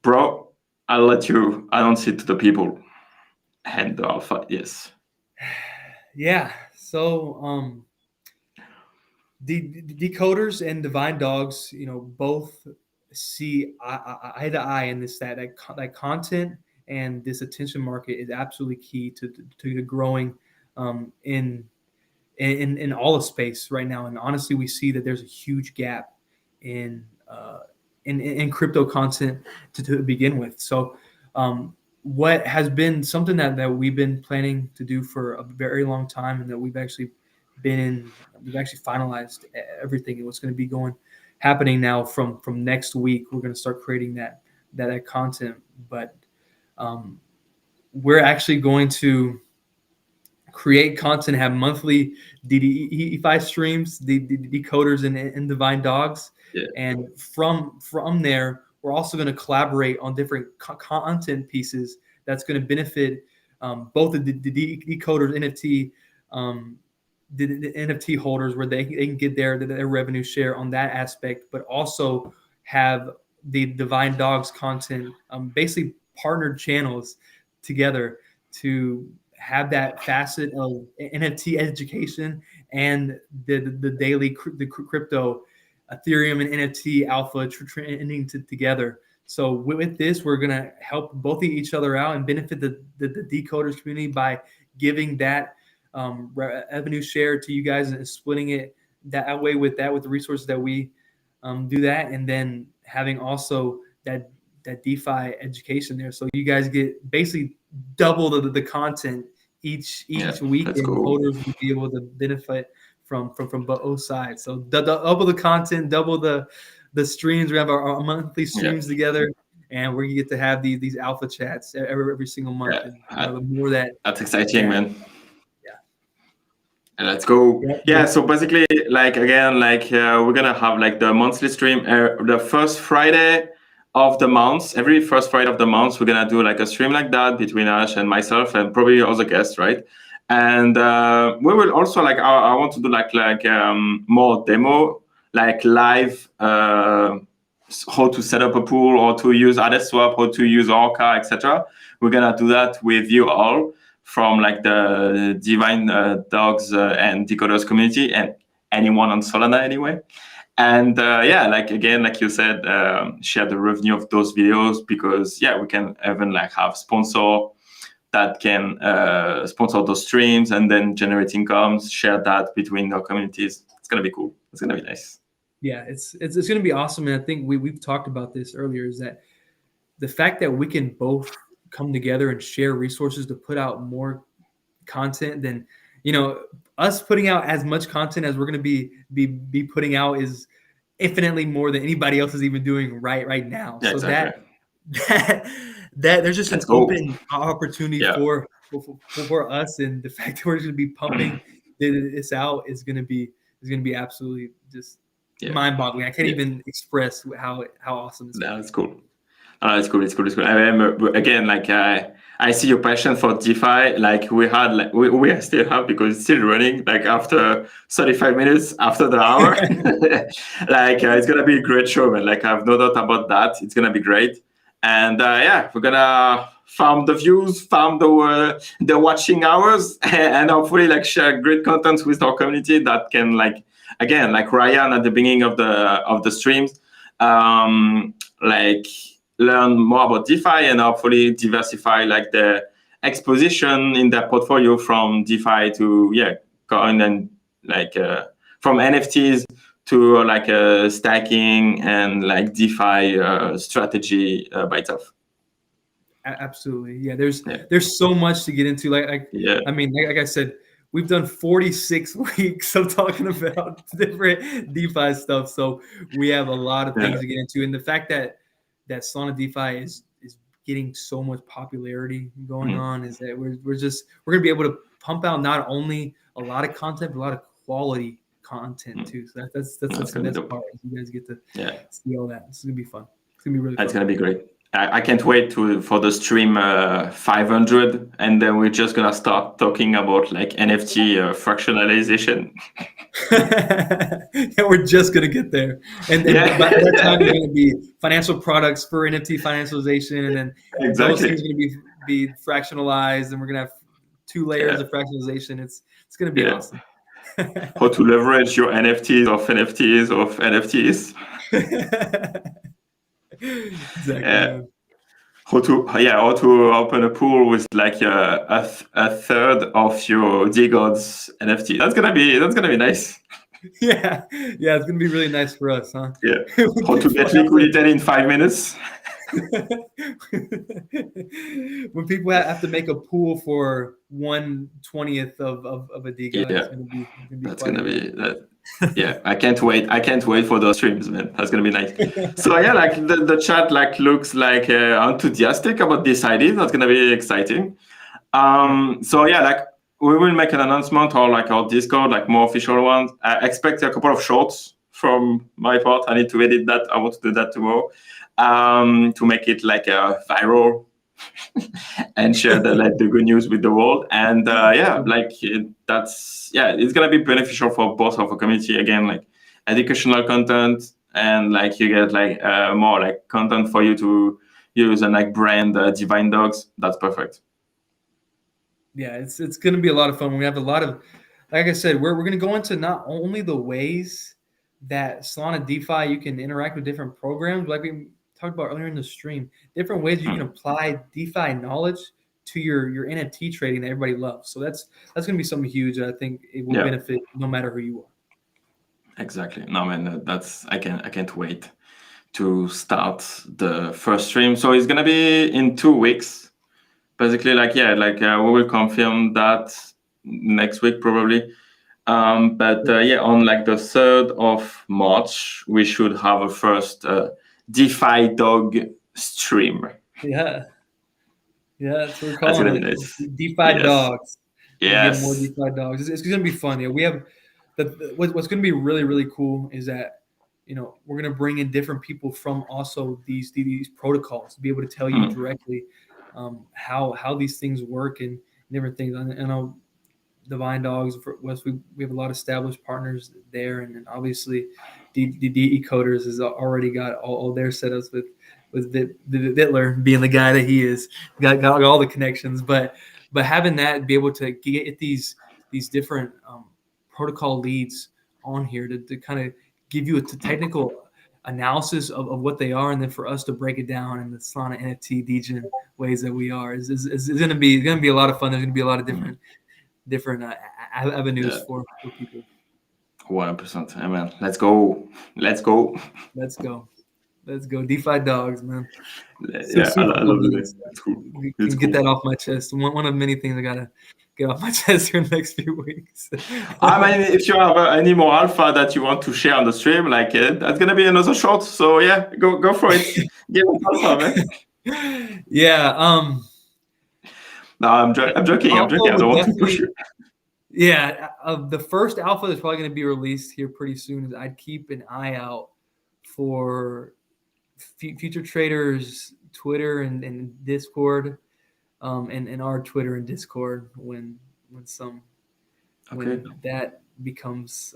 bro, I'll let you announce it to the people. And the alpha, yes.
Yeah. So, the Decod3rs and Divine Dogs, both see eye to eye in this that content and this attention market is absolutely key to the growing in all of space right now. And honestly, we see that there's a huge gap in crypto content to begin with. So what has been something that we've been planning to do for a very long time, and that we've actually finalized everything and what's going to be happening now from next week. We're going to start creating that content, but we're actually going to create content, have monthly DeFi streams, the Decod3rs and Divine Dogs.
Yeah.
And from there, we're also going to collaborate on different content pieces that's going to benefit both the Decod3rs NFT, the NFT holders, where they can get their revenue share on that aspect, but also have the Divine Dogs content, basically partnered channels together to have that facet of NFT education and the daily crypto, Ethereum and NFT alpha trending together. So with this, we're gonna help both each other out and benefit the Decod3rs community by giving that revenue share to you guys and splitting it that way with the resources that we do that, and then having also that DeFi education there. So you guys get basically double the content each week, and holders will be able to benefit from both sides. So double the content, double the streams. We have our monthly streams together, and we get to have these alpha chats every single month. And the more
that's exciting, man. Let's go. So basically, like again, like we're gonna have like the monthly stream the first Friday of the month. Every first Friday of the month, we're gonna do like a stream like that between Ash and myself and probably other guests, right? And we will also like I want to do like more demo, like live how to set up a pool or to use Hadeswap or to use Orca, etc. We're gonna do that with you all from like the Divine Dogs and Decod3rs community and anyone on Solana anyway. And like again, like you said, share the revenue of those videos, because we can even like have sponsor that can sponsor those streams and then generate incomes, share that between our communities. It's gonna be cool. It's gonna be nice.
Yeah, it's gonna be awesome. And I think we've talked about this earlier, is that the fact that we can both come together and share resources to put out more content, then us putting out as much content as we're going to be putting out is infinitely more than anybody else is even doing right now.
Yeah,
so
exactly.
that there's just
Let's
an
go.
open opportunity for us, and the fact that we're going to be pumping this out is going to be absolutely just mind-boggling. I can't even express how awesome this is.
That's cool. It's cool. It's cool. I remember again, like I see your passion for DeFi. Like we still have, because it's still running. Like after 35 minutes after the hour, like it's gonna be a great show, man. Like I have no doubt about that. It's gonna be great. And we're gonna farm the views, farm the watching hours, and hopefully like share great content with our community that can like Ryan at the beginning of the streams, like learn more about DeFi and hopefully diversify like the exposition in their portfolio from DeFi to coin and like from NFTs to like stacking and like DeFi strategy by itself.
Absolutely, yeah. There's so much to get into. I mean, like I said, we've done 46 weeks of talking about different DeFi stuff, so we have a lot of things to get into. And the fact that Solana DeFi is getting so much popularity going on is that we're gonna be able to pump out not only a lot of content, but a lot of quality content too. So that's the best part. You guys get to see all that. It's gonna be fun. It's gonna be really fun.
It's gonna be great. I can't wait for the stream 500, and then we're just gonna start talking about like NFT fractionalization.
Yeah, we're just gonna get there, and by that time there's gonna be financial products for NFT financialization, and then those things are gonna be fractionalized, and we're gonna have 2 layers of fractionalization. It's gonna be awesome.
How to leverage your NFTs of NFTs of NFTs.
Exactly.
How to open a pool with like a third of your Decod3rs NFT. That's gonna be nice.
Yeah, it's gonna be really nice for us, huh?
Yeah. How to get liquidity in 5 minutes.
When people have to make a pool for 1/20th of a Decod, it's gonna be
that's gonna be that. Yeah, I can't wait for those streams, man. That's gonna be nice. So like the chat like looks like enthusiastic about this idea. That's gonna be exciting. So like we will make an announcement or like our Discord, like more official ones. I expect a couple of shorts from my part. I need to edit that. I want to do that tomorrow to make it like viral and share the good news with the world. And it's gonna be beneficial for both of our community. Again, like educational content, and like you get like more like content for you to use and like brand Divine Dogs. That's perfect.
Yeah, it's gonna be a lot of fun. We have a lot of, like I said, we're gonna go into not only the ways that Solana DeFi you can interact with different programs, like we talked about earlier in the stream, different ways you can apply DeFi knowledge to your NFT trading that everybody loves. So that's going to be something huge. I think it will benefit no matter who you are.
Exactly. No, man, I can't wait to start the first stream. So it's going to be in 2 weeks. Basically, we will confirm that next week probably. On like the 3rd of March, we should have a first DeFi dog stream.
Yeah, that's what we're calling it.
Nice.
DeFi dogs.
Yes.
More DeFi dogs. It's going to be fun. Yeah, we have what's going to be really, really cool is that we're going to bring in different people from also these protocols to be able to tell you directly how these things work and different things. I know Divine Dogs, we have a lot of established partners there, and then obviously the Decod3rs has already got all their setups with Vittler being the guy that he is, got all the connections, but having that, be able to get these different protocol leads on here to kind of give you a technical analysis of what they are, and then for us to break it down in the Solana NFT degen ways that we are is going to be a lot of fun. There's going to be a lot of different avenues for people.
100%. Amen. Let's go.
Let's go. DeFi dogs, man.
Yeah, I love it. It's cool.
We
It's
can get
cool.
that off my chest. One of many things I gotta get off my chest here in the next few weeks.
I mean, if you have any more alpha that you want to share on the stream, like that's gonna be another short. So yeah, go for it. Give us alpha, man.
Yeah.
No, I'm joking. I'm joking. I don't want to push you.
Yeah, the first alpha that's probably going to be released here pretty soon is I'd keep an eye out for future traders Twitter and Discord, and our Twitter and Discord when that becomes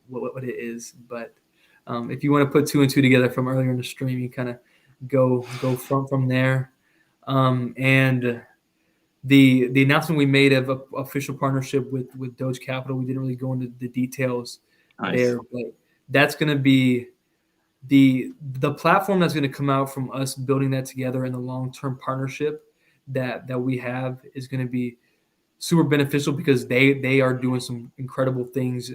what it is. But if you want to put 2 and 2 together from earlier in the stream, you kind of go from there. And the announcement we made of an official partnership with Doge Capital, we didn't really go into the details there, but that's going to be the platform that's going to come out from us building that together, and the long-term partnership that we have is going to be super beneficial because they are doing some incredible things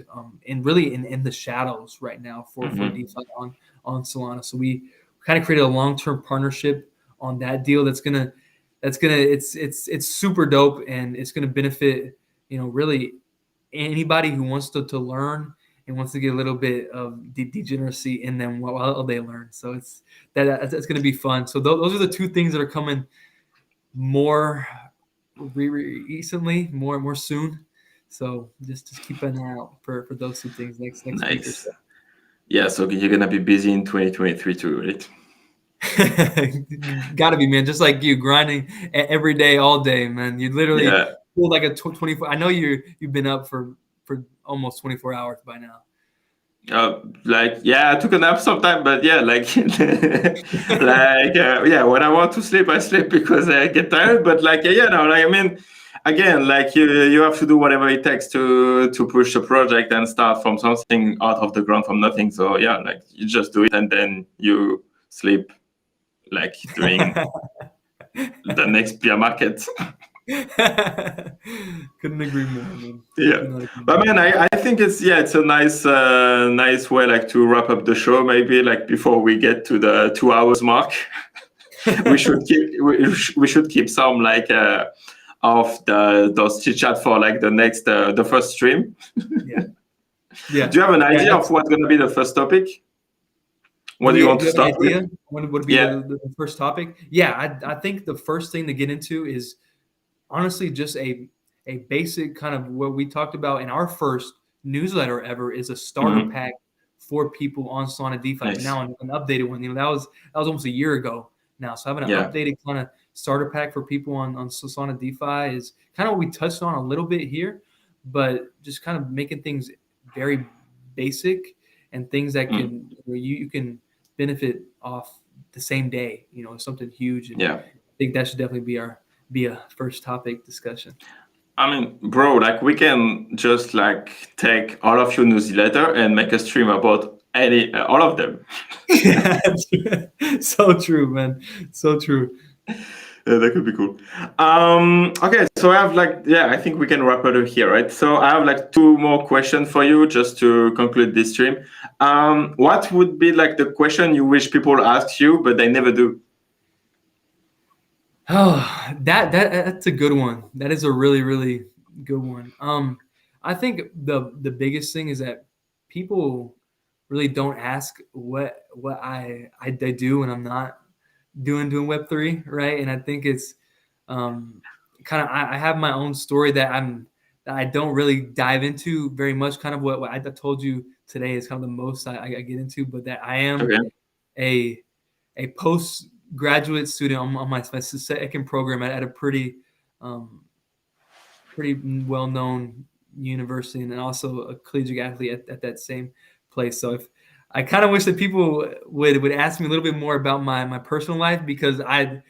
and really in the shadows right now for DeFi on Solana. So we kind of created a long-term partnership on that deal it's super dope, and it's going to benefit, really anybody who wants to learn and wants to get a little bit of degeneracy in them while they learn. So that's going to be fun. So those are the 2 things that are coming more recently, more soon. So just keep an eye out for those 2 things next
nice.
week or so.
Yeah, so you're gonna be busy in 2023 too, right?
Gotta be, man. Just like you, grinding every day, all day, man. You literally feel like a 24. I know you've been up for almost 24 hours by now.
I took a nap sometime, but yeah, when I want to sleep, I sleep because I get tired. But I mean, again, you have to do whatever it takes to push the project and start from something out of the ground from nothing. So yeah, you just do it and then you sleep during the next bear market.
Couldn't agree more, man.
Yeah, but man, I think it's a nice way to wrap up the show. Maybe before we get to the 2 hours mark, we should keep some of those chit chat for the first stream.
Yeah.
Do you have an idea of what's going to be the first topic? What do you want to start with?
What would be the first topic? Yeah, I think the first thing to get into is honestly just a basic kind of what we talked about in our first newsletter ever is a starter pack for people on Solana DeFi. Nice. Now an updated one. That was almost a year ago now. So having an updated kind of starter pack for people on Solana DeFi is kind of what we touched on a little bit here, but just kind of making things very basic and things that you can benefit off the same day, something huge. And I think that should definitely be a first topic discussion.
I mean, bro, we can just take all of your newsletter and make a stream about all of them.
Yeah, so true, man. So true.
Yeah, that could be cool. Okay, so I have I think we can wrap it up here, right? So I have 2 more questions for you just to conclude this stream. What would be the question you wish people ask you but they never do?
Oh, that's a good one. That is a really, really good one. I think the biggest thing is that people really don't ask what I do when I'm not doing Web3, right? And I think it's kind of I have my own story that I don't really dive into very much. Kind of what I told you today is kind of the most I get into, but that I am a postgraduate student on my second program at a pretty well-known university, and also a collegiate athlete at that same place. So if I kind of wish that people would ask me a little bit more about my personal life, because I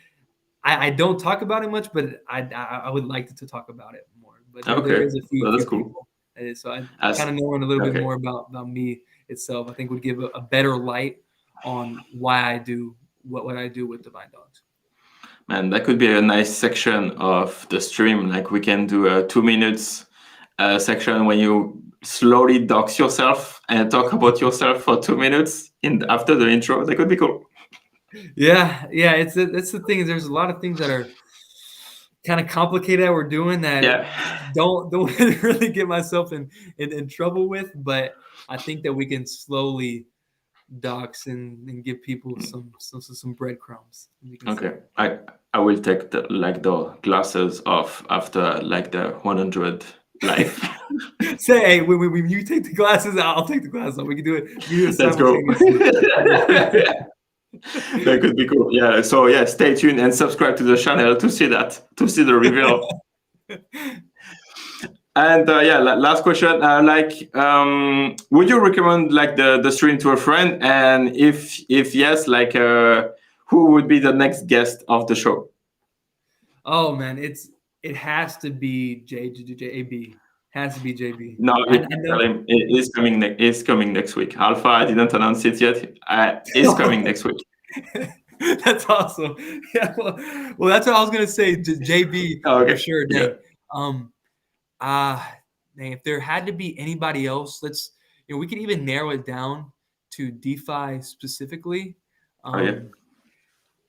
don't talk about it much, but I would like to talk about it more. But there is a few
that's
cool. So I kind of knowing a little bit more about me itself, I think would give a better light on why I do what I do with Divine Dogs.
Man, that could be a nice section of the stream. We can do a 2 minutes section when you slowly dox yourself and talk about yourself for 2 minutes after the intro. That could be cool.
Yeah, it's the thing is there's a lot of things that are kind of complicated that we're doing that don't really get myself in trouble with, but I think that we can slowly dox and give people some breadcrumbs.
Okay, I will take the glasses off after like the 100 live.
Say, hey, when you take the glasses out, I'll take the glasses off. We can do it.
Let's go. That could be cool. Yeah. So yeah, stay tuned and subscribe to the channel to see the reveal. And last question. Would you recommend like the stream to a friend? And if yes, like who would be the next guest of the show?
Oh man, it has to be JB. Has to be JB.
No, tell him it is coming. It's coming next week. Alpha, I didn't announce it yet. It's coming next week.
That's awesome. Yeah. Well, that's what I was gonna say. JB for sure. Dang. Dang, if there had to be anybody else, we could even narrow it down to DeFi specifically.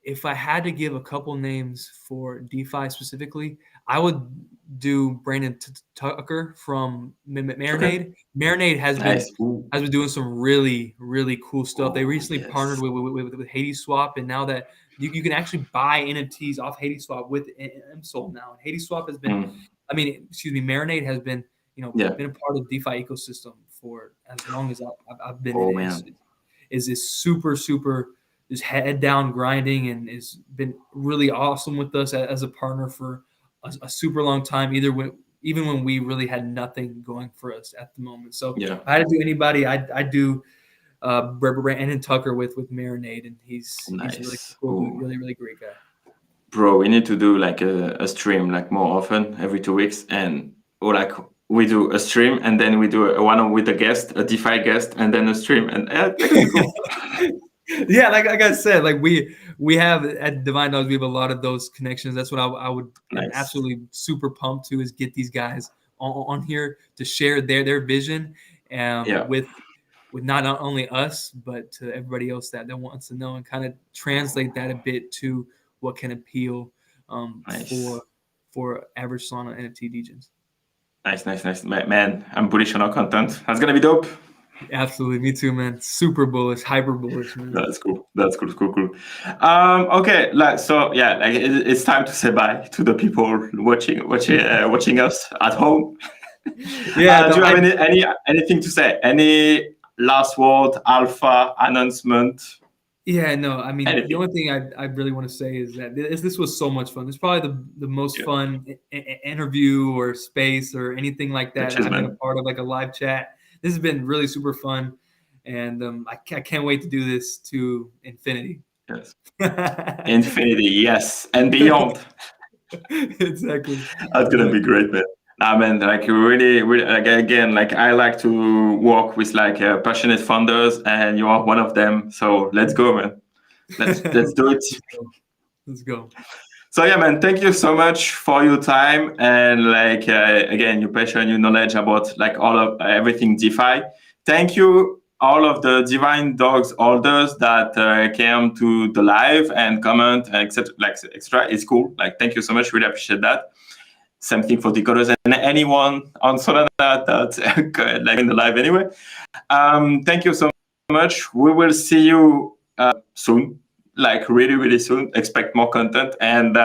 If I had to give a couple names for DeFi specifically, I would do Brandon Tucker from Marinade. Okay. Marinade has been doing some really, really cool stuff. They recently partnered with Hadeswap, and now that you can actually buy NFTs off Hadeswap with MSOL now. And Hadeswap has been, Marinade has been, been a part of the DeFi ecosystem for as long as I've been in it. Is super, super just head down grinding, and has been really awesome with us as a partner for a super long time, even when we really had nothing going for us at the moment. So if I had to do anybody, I'd do Brandon Tucker with Marinade, and he's really cool, really, really great guy.
Bro, we need to do like a stream like more often, every 2 weeks, or like we do a stream and then we do one with a guest, a DeFi guest, and then a stream, and cool.
Yeah, like I said, like we have at Divine Dogs, we have a lot of those connections. That's what I would absolutely super pumped to, is get these guys on here to share their vision, with not only us but to everybody else that wants to know, and kind of translate that a bit to what can appeal for average Solana NFT degens.
Nice, man. I'm bullish on our content. That's gonna be dope.
Absolutely, me too, man. Super bullish, hyper bullish, man.
That's cool. Okay, it's time to say bye to the people watching us at home. Yeah. Do you have anything to say? Any last word, Alpha announcement?
Yeah, no. I mean, the only thing I really want to say is that this was so much fun. It's probably the most fun interview or space or anything like that I've been a part of, like a live chat. This has been really super fun, and I can't wait to do this to infinity.
Yes, infinity, yes, and beyond.
Exactly.
That's gonna be great, man. Like really, like again, like I like to work with like passionate founders, and you are one of them. So let's go, man. Let's do it.
Let's go.
So yeah, man, thank you so much for your time and like again, your passion, your knowledge about like all of everything DeFi. Thank you all of the Divine Dogs holders that came to the live and comment and extra. It's cool. Like, thank you so much. Really appreciate that. Same thing for Decod3rs and anyone on Solana that's like in the live anyway. Thank you so much. We will see you soon. Like really, really soon. Expect more content. And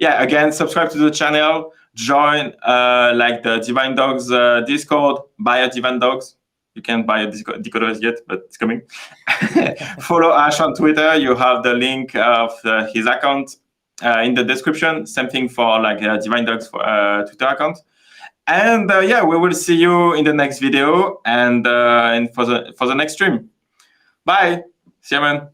again, subscribe to the channel. Join like the Divine Dogs Discord. Buy a Divine Dogs. You can't buy a Decod3rs yet, but it's coming. Follow Ash on Twitter. You have the link of his account in the description. Same thing for like Divine Dogs Twitter account. And we will see you in the next video and for the next stream. Bye. See you, man.